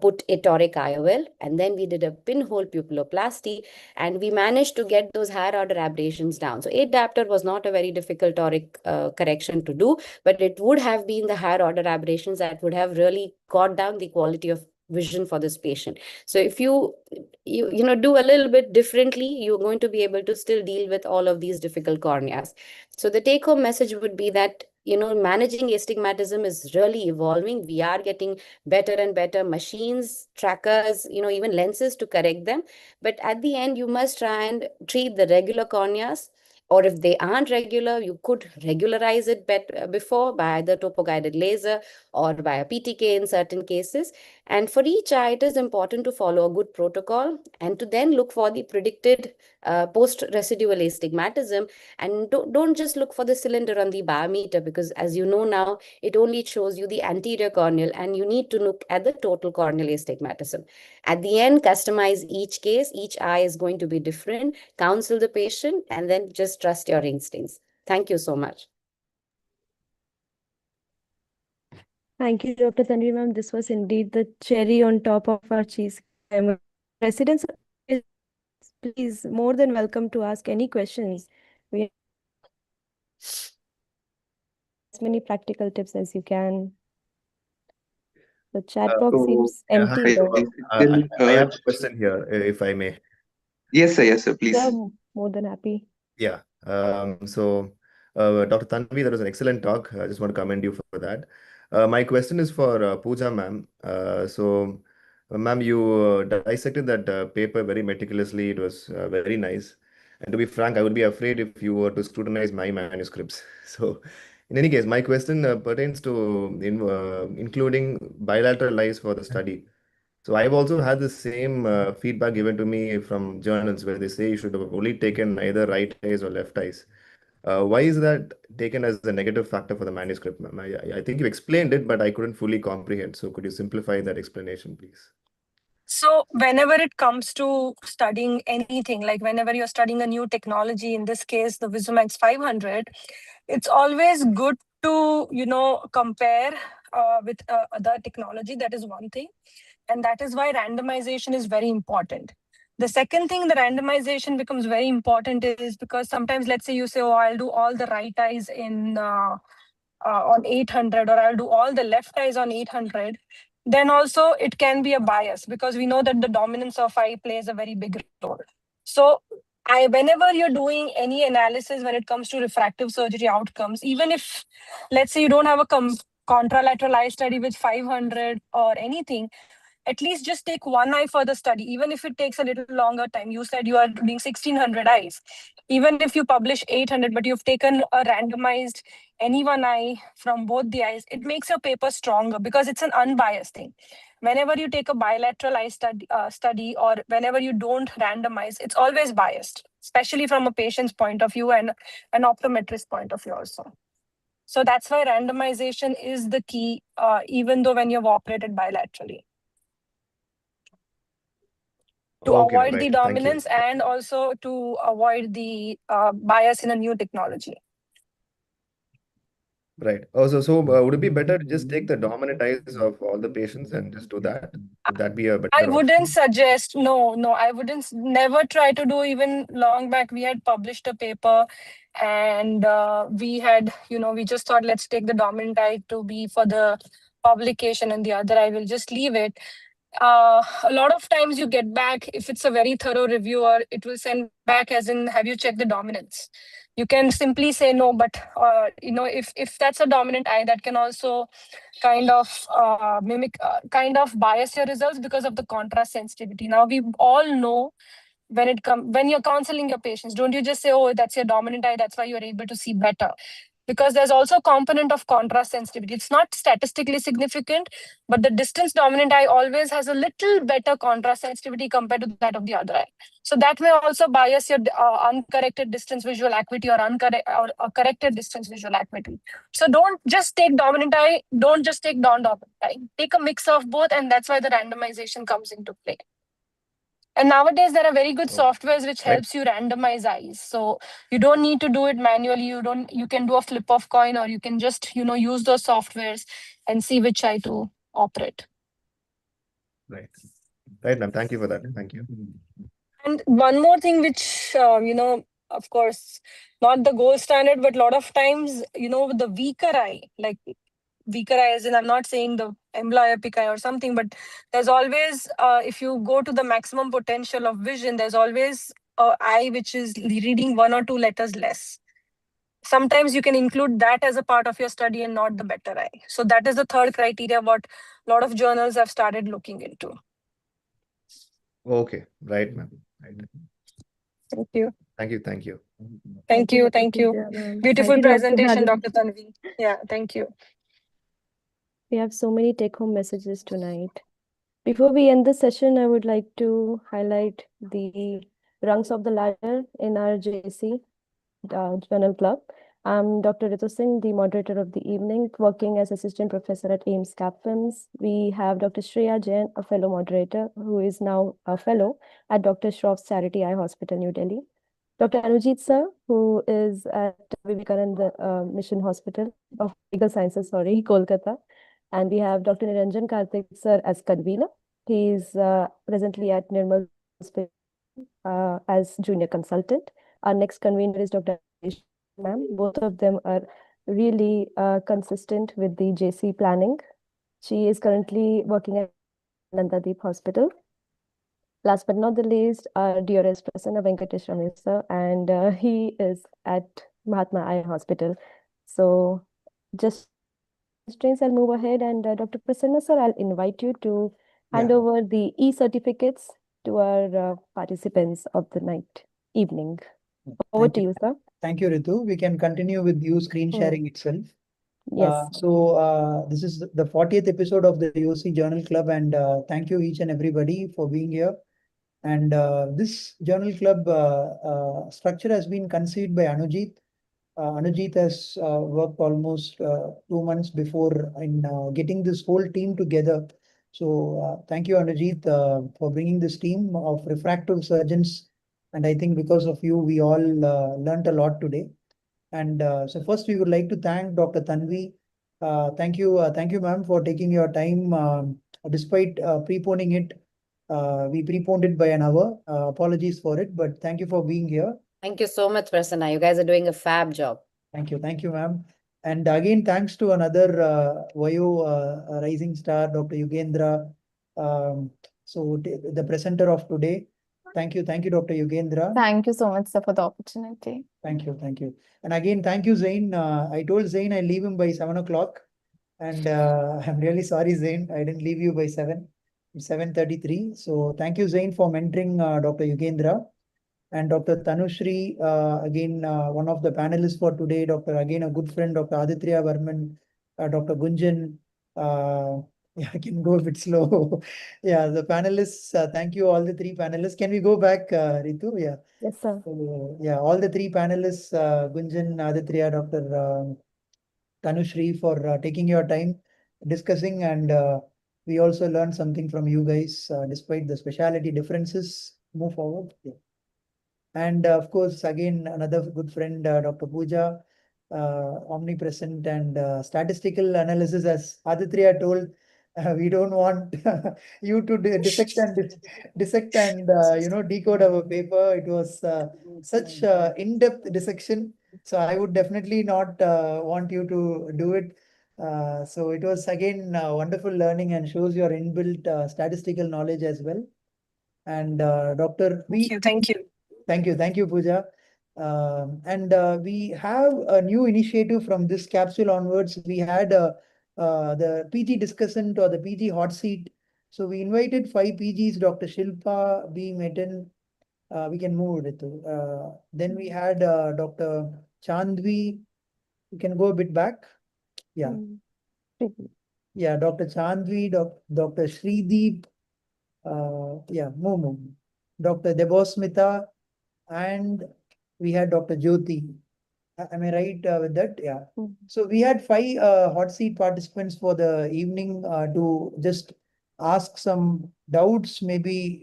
put a toric IOL, and then we did a pinhole pupilloplasty, and we managed to get those higher order aberrations down. So 8 diopter was not a very difficult toric correction to do, but it would have been the higher order aberrations that would have really got down the quality of vision for this patient. So if you do a little bit differently, you're going to be able to still deal with all of these difficult corneas. So the take home message would be that, managing astigmatism is really evolving. We are getting better and better machines, trackers, even lenses to correct them. But at the end, you must try and treat the regular corneas, or if they aren't regular, you could regularize it before by either topo-guided laser or by a PTK in certain cases. And for each eye, it is important to follow a good protocol and to then look for the predicted post-residual astigmatism. And don't just look for the cylinder on the biometer, because as you know now, it only shows you the anterior corneal, and you need to look at the total corneal astigmatism. At the end, customize each case. Each eye is going to be different. Counsel the patient, and then just trust your instincts. Thank you so much. Thank you, Dr. Tanvi ma'am. This was indeed the cherry on top of our cheese. Residents, please, more than welcome to ask any questions. We have as many practical tips as you can. The chat box seems empty, Hi, though. I have a question here, if I may. Yes, sir, please. Yeah, more than happy. Yeah. Dr. Tanvi, that was an excellent talk. I just want to commend you for that. My question is for Pooja ma'am. Ma'am, you dissected that paper very meticulously. It was very nice. And to be frank, I would be afraid if you were to scrutinize my manuscripts. So, in any case, my question pertains to including bilateral eyes for the study. So I've also had the same feedback given to me from journals where they say you should have only taken either right eyes or left eyes. Why is that taken as a negative factor for the manuscript, ma'am? I think you explained it, but I couldn't fully comprehend. So could you simplify that explanation, please? So whenever it comes to studying anything, like whenever you're studying a new technology, in this case, the Visumax 500, it's always good to, compare with other technology. That is one thing. And that is why randomization is very important. The second thing, the randomization becomes very important is because sometimes, let's say you say, oh, I'll do all the right eyes on 800, or I'll do all the left eyes on 800. Then also it can be a bias, because we know that the dominance of eye plays a very big role. So whenever you're doing any analysis when it comes to refractive surgery outcomes, even if, let's say, you don't have a contralateral eye study with 500 or anything, at least just take one eye for the study, even if it takes a little longer time. You said you are doing 1600 eyes. Even if you publish 800, but you've taken a randomized any one eye from both the eyes, it makes your paper stronger because it's an unbiased thing. Whenever you take a bilateral eye study or whenever you don't randomize, it's always biased, especially from a patient's point of view and an optometrist point of view also. So that's why randomization is the key, even though when you've operated bilaterally. To Okay, avoid right. the Thank you. dominance and also to avoid the bias in a new technology. Right. Also, so would it be better to just take the dominant eyes of all the patients and just do that? Would that be a better I option? wouldn't suggest, no, I wouldn't, never try to do. Even long back, we had published a paper and we had, we just thought, let's take the dominant eye to be for the publication and the other eye will just leave it. A lot of times you get back, if it's a very thorough reviewer, it will send back as in, have you checked the dominance? You can simply say no, but if that's a dominant eye, that can also kind of mimic, kind of bias your results because of the contrast sensitivity. Now we all know when you're counseling your patients, don't you just say, oh, that's your dominant eye, that's why you're able to see better. Because there's also a component of contrast sensitivity. It's not statistically significant, but the distance dominant eye always has a little better contrast sensitivity compared to that of the other eye. So that may also bias your uncorrected distance visual acuity or corrected distance visual acuity. So don't just take dominant eye, don't just take non-dominant eye. Take a mix of both, and that's why the randomization comes into play. And nowadays, there are very good softwares which helps you randomize eyes. So you don't need to do it manually. You can do a flip of coin, or you can just, use those softwares and see which eye to operate. Right. Right, ma'am. Thank you for that. Thank you. And one more thing which, of course, not the gold standard, but a lot of times, with the weaker eye, like weaker eye, as in I'm not saying the amblyopic eye or something, but there's always, if you go to the maximum potential of vision, there's always an eye which is reading one or two letters less. Sometimes you can include that as a part of your study and not the better eye. So that is the third criteria what a lot of journals have started looking into. Okay, right, ma'am. Right. Thank you. Thank you. Thank you. Thank you. Beautiful Thank you, Dr. presentation, Bharat. Dr. Tanvi. Yeah, thank you. We have so many take-home messages tonight. Before we end the session, I would like to highlight the rungs of the ladder in our JC Journal Club. I'm Dr. Ritu Singh, the moderator of the evening, working as assistant professor at AIMS CAPFIMS. We have Dr. Shreya Jain, a fellow moderator, who is now a fellow at Dr. Shroff's Charity Eye Hospital, New Delhi. Dr. Anujit sir, who is at Vivekananda Mission Hospital of Legal Sciences, Kolkata. And we have Dr. Niranjan Karthik sir as convener. He is presently at Nirmal Hospital as junior consultant. Our next convener is Dr. Ma'am. Both of them are really consistent with the JC planning. She is currently working at Nandadeep Hospital. Last but not the least, our dearest Prasanna Venkatesh Ramesh sir, and he is at Mahatma Eye Hospital. So just I'll move ahead, and Dr. Prasanna sir, I'll invite you to hand over the e-certificates to our participants of the evening. Over to you, sir. Thank you, Ritu. We can continue with you screen sharing itself. Yes. This is the 40th episode of the YOSI Journal Club, and thank you each and everybody for being here. And this journal club structure has been conceived by Anujit. Anujit has worked almost 2 months before in getting this whole team together. So thank you, Anujit, for bringing this team of refractive surgeons. And I think because of you, we all learned a lot today. And so first, we would like to thank Dr. Tanvi. Thank you, ma'am, for taking your time despite preponing it. We preponed it by an hour. Apologies for it, but thank you for being here. Thank you so much, Prasanna. You guys are doing a fab job. Thank you, ma'am. And again, thanks to another rising star, Dr. Yugendra. The presenter of today. Thank you, Dr. Yugendra. Thank you so much, sir, for the opportunity. Thank you. And again, thank you, Zain. I told Zain I leave him by 7 o'clock. And I'm really sorry, Zain. I didn't leave you by 7. It's 7:33. So thank you, Zain, for mentoring Dr. Yugendra. And Dr. Tanushri, again, one of the panelists for today, again, a good friend, Dr. Aditya Varman, Dr. Gunjan. Yeah, I can go a bit slow. Yeah, the panelists, thank you, all the three panelists. Can we go back, Ritu? Yeah. Yes, sir. So, yeah, all the three panelists, Gunjan, Aditya, Dr. Tanushri, for taking your time discussing, and we also learned something from you guys, despite the specialty differences. Move forward. Yeah. And of course, again, another good friend, Dr. Pooja, omnipresent, and statistical analysis, as Aditya told, we don't want you to dissect and dissect and decode our paper. It was such in-depth dissection, so I would definitely not want you to do it. So it was again wonderful learning and shows your inbuilt statistical knowledge as well. And Dr. Thank you. Thank you. Thank you, Pooja. And we have a new initiative from this capsule onwards. We had the PG discussant or the PG hot seat. So we invited 5 PGs, Dr. Shilpa B. Metin. We can move it to. Then we had Dr. Chandvi. You can go a bit back. Yeah. Yeah, Dr. Chandvi, Dr. Shrideep. Yeah, move. Dr. Debosmita, and we had Dr. Jyoti. Am I right with that? Yeah. So we had 5 hot seat participants for the evening to just ask some doubts, maybe,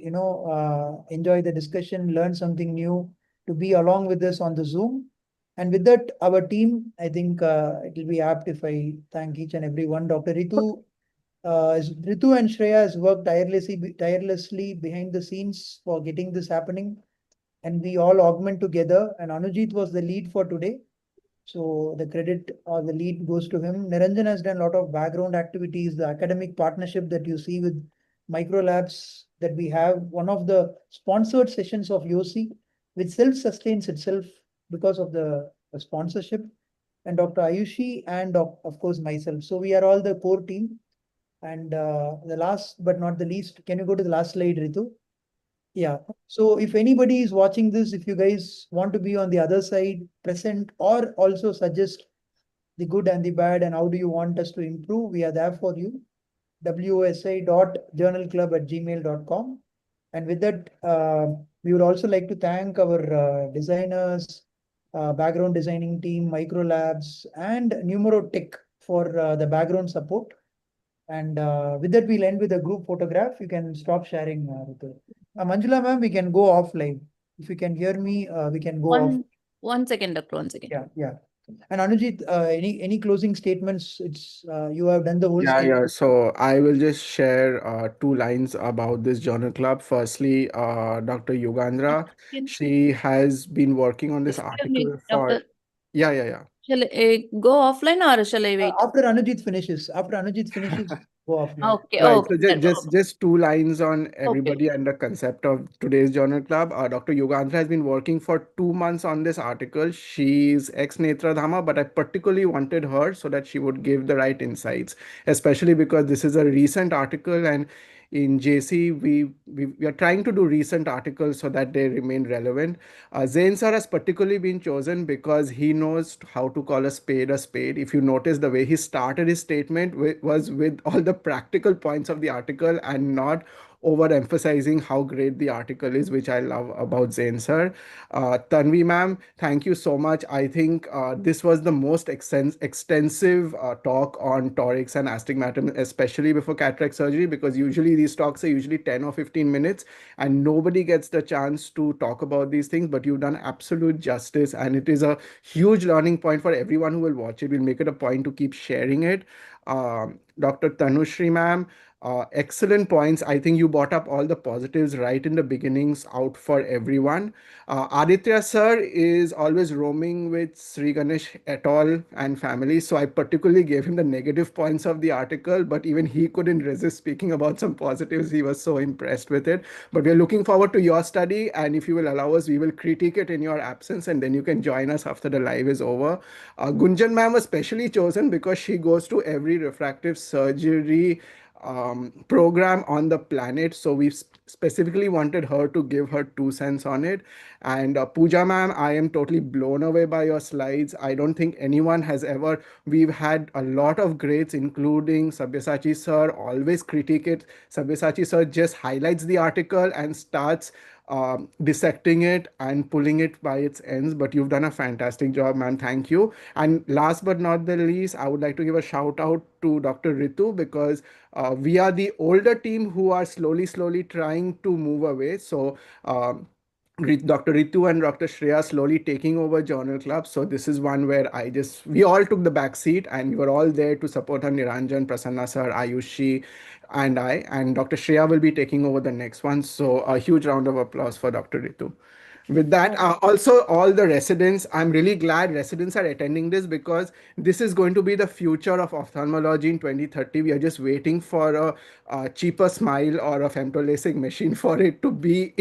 enjoy the discussion, learn something new, to be along with us on the Zoom. And with that, our team, I think it will be apt if I thank each and every one. Dr. Ritu and Shreya has worked tirelessly behind the scenes for getting this happening, and we all augment together. And Anujit was the lead for today, so the credit or the lead goes to him. Niranjan has done a lot of background activities, the academic partnership that you see with micro labs that we have, one of the sponsored sessions of YOSI, which self-sustains itself because of the sponsorship, and Dr. Ayushi, and of course myself. So we are all the core team. And the last but not the least, can you go to the last slide, Ritu? Yeah. So if anybody is watching this, if you guys want to be on the other side, present, or also suggest the good and the bad and how do you want us to improve, we are there for you. wosi.journalclub@gmail.com. And with that, we would also like to thank our designers, background designing team, Micro Labs, and Numerotech for the background support. And with that, we'll end with a group photograph. You can stop sharing, Ritu. Manjula ma'am, we can go offline. If you can hear me, we can go off. 1 second, doctor, 1 second. Yeah. And Anujit, any closing statements? It's you have done the whole Yeah, scheme. yeah. So I will just share 2 lines about this journal club. Firstly, Dr. Yugandra, Can she has been working on this just give me, article for. doctor, Yeah. shall I go offline or shall I wait? After Anujit finishes, go offline. Okay, Right. okay, So sir, just 2 lines on okay. everybody and the concept of today's journal club. Dr. Yugandhra has been working for 2 months on this article. She's ex Netra Dhama, but I particularly wanted her so that she would give the right insights, especially because this is a recent article, and in JC we are trying to do recent articles so that they remain relevant. Zain sir has particularly been chosen because he knows how to call a spade a spade. If you notice, the way he started his statement was with all the practical points of the article and not overemphasizing how great the article is, which I love about Zain sir. Tanvi ma'am, thank you so much. I think this was the most extensive talk on torics and astigmatism, especially before cataract surgery, because usually these talks are usually 10 or 15 minutes and nobody gets the chance to talk about these things, but you've done absolute justice, and it is a huge learning point for everyone who will watch it. We'll make it a point to keep sharing it. Dr. Tanushri ma'am, excellent points. I think you brought up all the positives right in the beginnings out for everyone. Aditya sir is always roaming with Sri Ganesh et al. And family, so I particularly gave him the negative points of the article, but even he couldn't resist speaking about some positives. He was so impressed with it. But we're looking forward to your study, and if you will allow us, we will critique it in your absence, and then you can join us after the live is over. Gunjan ma'am was specially chosen because she goes to every every refractive surgery program on the planet. So we specifically wanted her to give her 2 cents on it. And Pooja ma'am, I am totally blown away by your slides. I don't think anyone has ever. We've had a lot of greats, including Sabyasachi sir, always critique it. Sabyasachi sir just highlights the article and starts dissecting it and pulling it by its ends. But you've done a fantastic job, ma'am. Thank you. And last but not the least, I would like to give a shout out to Dr. Ritu, because we are the older team who are slowly trying to move away. So Dr. Ritu and Dr. Shreya slowly taking over Journal Club. So this is one where we all took the back seat and we were all there to support her, Niranjan, Prasanna sir, Ayushi, and I. And Dr. Shreya will be taking over the next one. So a huge round of applause for Dr. Ritu. With that, also all the residents, I'm really glad residents are attending this, because this is going to be the future of ophthalmology in 2030. We are just waiting for a cheaper smile or a femtolastic machine for it to be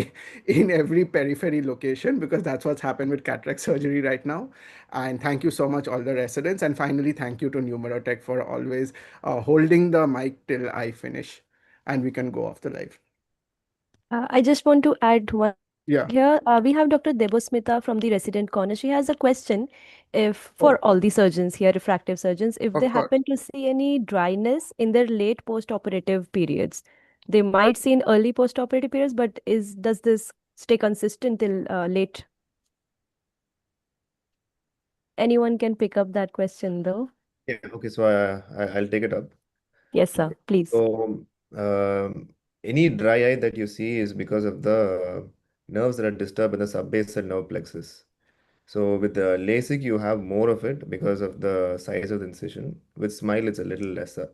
in every periphery location, because that's what's happened with cataract surgery right now. And thank you so much, all the residents. And finally, thank you to Numerotech for always holding the mic till I finish and we can go off the live. I just want to add one Yeah. here. We have Dr. Debosmita from the resident corner. She has a question for all the surgeons here, refractive surgeons, if Of they course. happen to see any dryness in their late post-operative periods. They might see in early post-operative periods, but does this stay consistent till late? Anyone can pick up that question though. Yeah, okay, so I'll take it up. Yes, sir. Please. So, any dry eye that you see is because of the nerves that are disturbed in the subbasal nerve plexus. So, with the LASIK, you have more of it because of the size of the incision. With SMILE, it's a little lesser.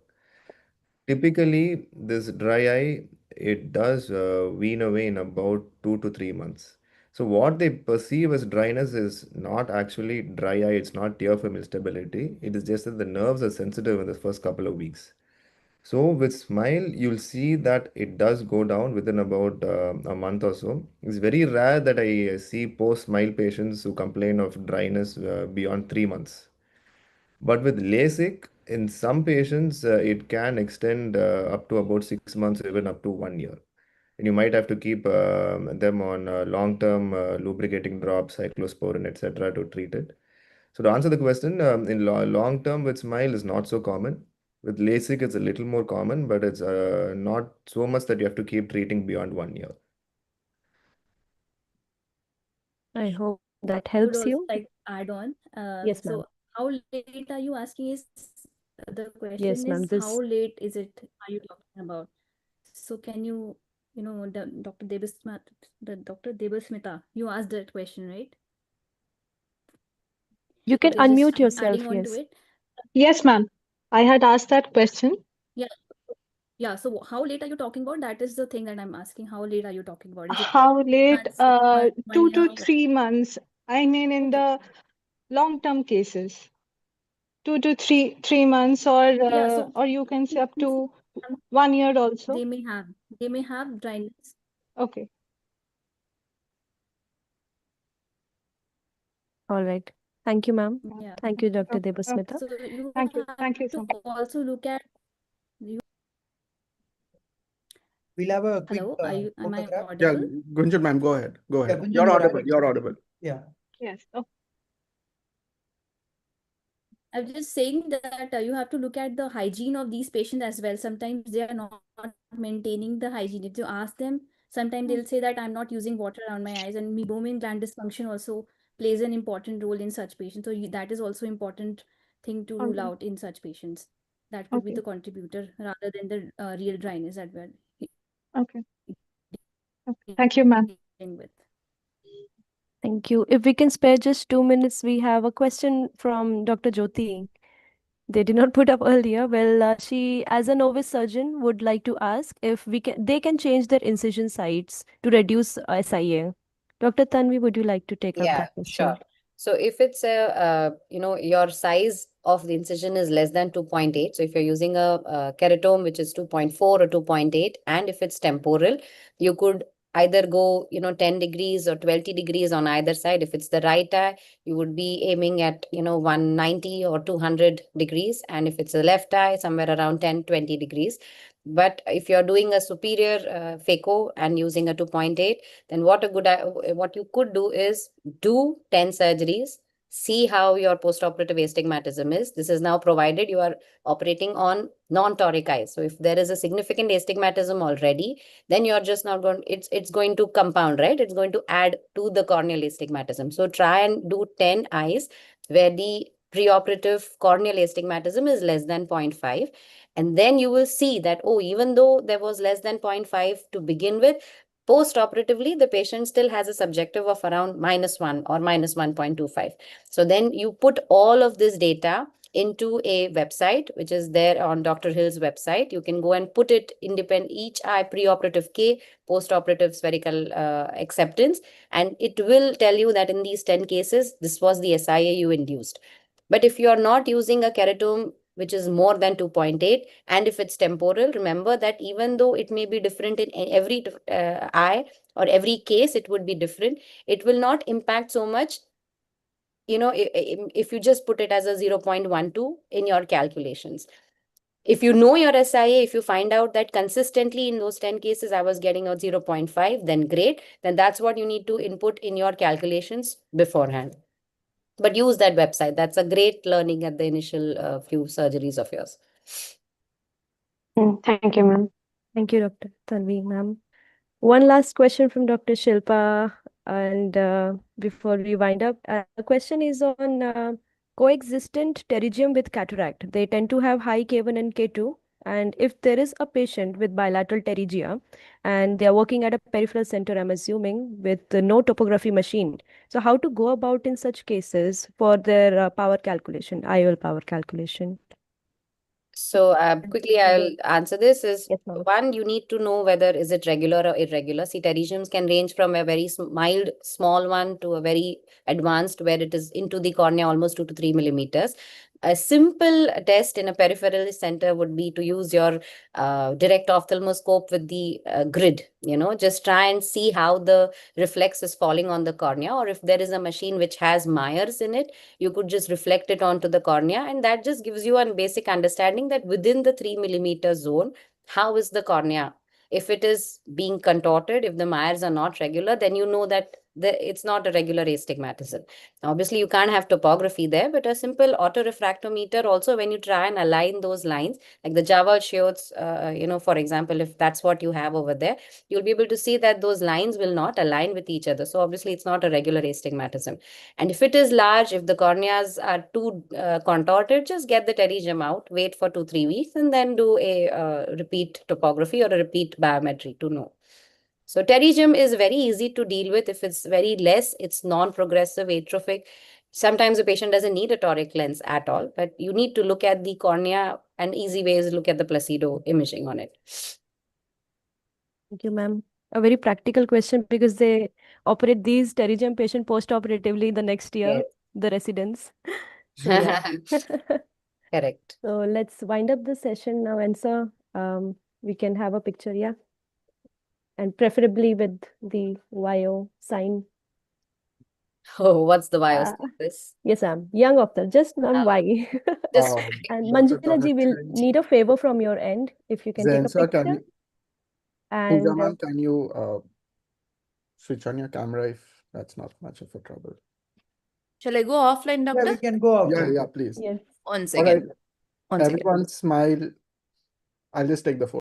Typically, this dry eye, it does wean away in about 2 to 3 months. So, what they perceive as dryness is not actually dry eye, it's not tear film instability. It is just that the nerves are sensitive in the first couple of weeks. So with SMILE, you'll see that it does go down within about a month or so. It's very rare that I see post-SMILE patients who complain of dryness beyond 3 months. But with LASIK, in some patients, it can extend up to about 6 months, even up to 1 year. And you might have to keep them on long-term lubricating drops, cyclosporin, etc. to treat it. So to answer the question, in long term with SMILE is not so common. With LASIK, it's a little more common, but it's not so much that you have to keep treating beyond 1 year. I hope that I would helps also you. like to add on. Yes, ma'am. So how late are you asking is the question Yes, ma'am. is how late is it are you talking about? So can you Dr. Debasmita, you asked that question, right? You can Okay, just unmute adding yourself. on to Yes. it. Yes, ma'am. I had asked that question. Yeah. Yeah. So how late are you talking about? That is the thing that I'm asking. How late are you talking about? Is it How late? 6 months, 1 2 year? to 3 months. I mean, in the long-term cases, 2 to 3 months, Yeah. So or you can say up to 1 year also. they may have dryness. Okay. All right. Thank you, ma'am. Yeah. Thank you, Dr. Okay. Debasmita. So you Thank you. have Thank you to so much. also look at We'll have a quick hello, am I photograph. Yeah, audible? Gunjan ma'am, go ahead. Go Yeah, ahead. Gunjan, You're audible. audible. You're audible. Yeah. Yes. Okay. I'm just saying that you have to look at the hygiene of these patients as well. Sometimes they are not maintaining the hygiene. If you ask them, sometimes they'll say that I'm not using water around my eyes, and meibomian gland dysfunction also plays an important role in such patients. So that is also important thing to rule Okay. out in such patients. That could be Okay. the contributor rather than the real dryness that we're Okay. Okay. Thank you, ma'am. dealing with. Thank you. If we can spare just 2 minutes, we have a question from Dr. Jyoti. They did not put up earlier. Well, she, as a novice surgeon, would like to ask if they can change their incision sites to reduce SIA. Dr. Tanvi, would you like to take up Yeah, that question? sure. So if it's your size of the incision is less than 2.8, so if you're using a keratome which is 2.4 or 2.8, and if it's temporal, you could either go, 10 degrees or 20 degrees on either side. If it's the right eye, you would be aiming at, 190 or 200 degrees. And if it's the left eye, somewhere around 10, 20 degrees. But if you're doing a superior phaco and using a 2.8, then what you could do is do 10 surgeries, see how your postoperative astigmatism is. This is now provided you are operating on non-toric eyes. So if there is a significant astigmatism already, then you're just not going, it's going to compound, right? It's going to add to the corneal astigmatism. So try and do 10 eyes where the preoperative corneal astigmatism is less than 0.5. And then you will see that, oh, even though there was less than 0.5 to begin with, post-operatively, the patient still has a subjective of around -1 or -1.25. So then you put all of this data into a website, which is there on Dr. Hill's website. You can go and put it independent, each eye preoperative K, postoperative spherical acceptance, and it will tell you that in these 10 cases, this was the SIA you induced. But if you are not using a keratome which is more than 2.8, and if it's temporal, remember that even though it may be different in every eye or every case, it would be different. It will not impact so much, if you just put it as a 0.12 in your calculations. If you know your SIA, if you find out that consistently in those 10 cases I was getting a 0.5, then great. Then that's what you need to input in your calculations beforehand. But use that website. That's a great learning at the initial few surgeries of yours. Thank you, ma'am. Thank you, Dr. Tanvi, ma'am. One last question from Dr. Shilpa, and before we wind up, the question is on coexistent pterygium with cataract. They tend to have high K1 and K2. And if there is a patient with bilateral pterygia and they are working at a peripheral center, I'm assuming, with no topography machine. So how to go about in such cases for their power calculation, IOL power calculation? So quickly, I'll answer this is Yes, ma'am. one, you need to know whether is it regular or irregular. See, pterygiums can range from a very mild, small one to a very advanced where it is into the cornea almost 2 to 3 millimeters. A simple test in a peripheral center would be to use your direct ophthalmoscope with the grid, just try and see how the reflex is falling on the cornea, or if there is a machine which has Myers in it, you could just reflect it onto the cornea, and that just gives you a basic understanding that within the 3 millimeter zone, how is the cornea? If it is being contorted, if the Myers are not regular, then you know that it's not a regular astigmatism. Obviously, you can't have topography there, but a simple autorefractometer also, when you try and align those lines, like the Java Shields, for example, if that's what you have over there, you'll be able to see that those lines will not align with each other. So obviously, it's not a regular astigmatism. And if it is large, if the corneas are too contorted, just get the pterygium out, wait for 2-3 weeks, and then do a repeat topography or a repeat biometry to know. So pterygium is very easy to deal with. If it's very less, it's non-progressive, atrophic. Sometimes the patient doesn't need a toric lens at all, but you need to look at the cornea. An easy way is to look at the Placido imaging on it. Thank you, ma'am. A very practical question because they operate these pterygium patient post-operatively the next year, Yes. the residents. So, yeah. Correct. So let's wind up the session now, and so we can have a picture, yeah, and preferably with the YO sign. Oh, what's the YO sign? Yes, ma'am. Young optal, just ma'am, Y. And Manjula ji will need a favor from your end if you can take a Zensa, picture. Pooja And ma'am, can you switch on your camera if that's not much of a trouble? Shall I go offline, Yeah, doctor? we can go out. Yeah, please. yes. One All second. right. One second. Everyone smile. I'll just take the photo.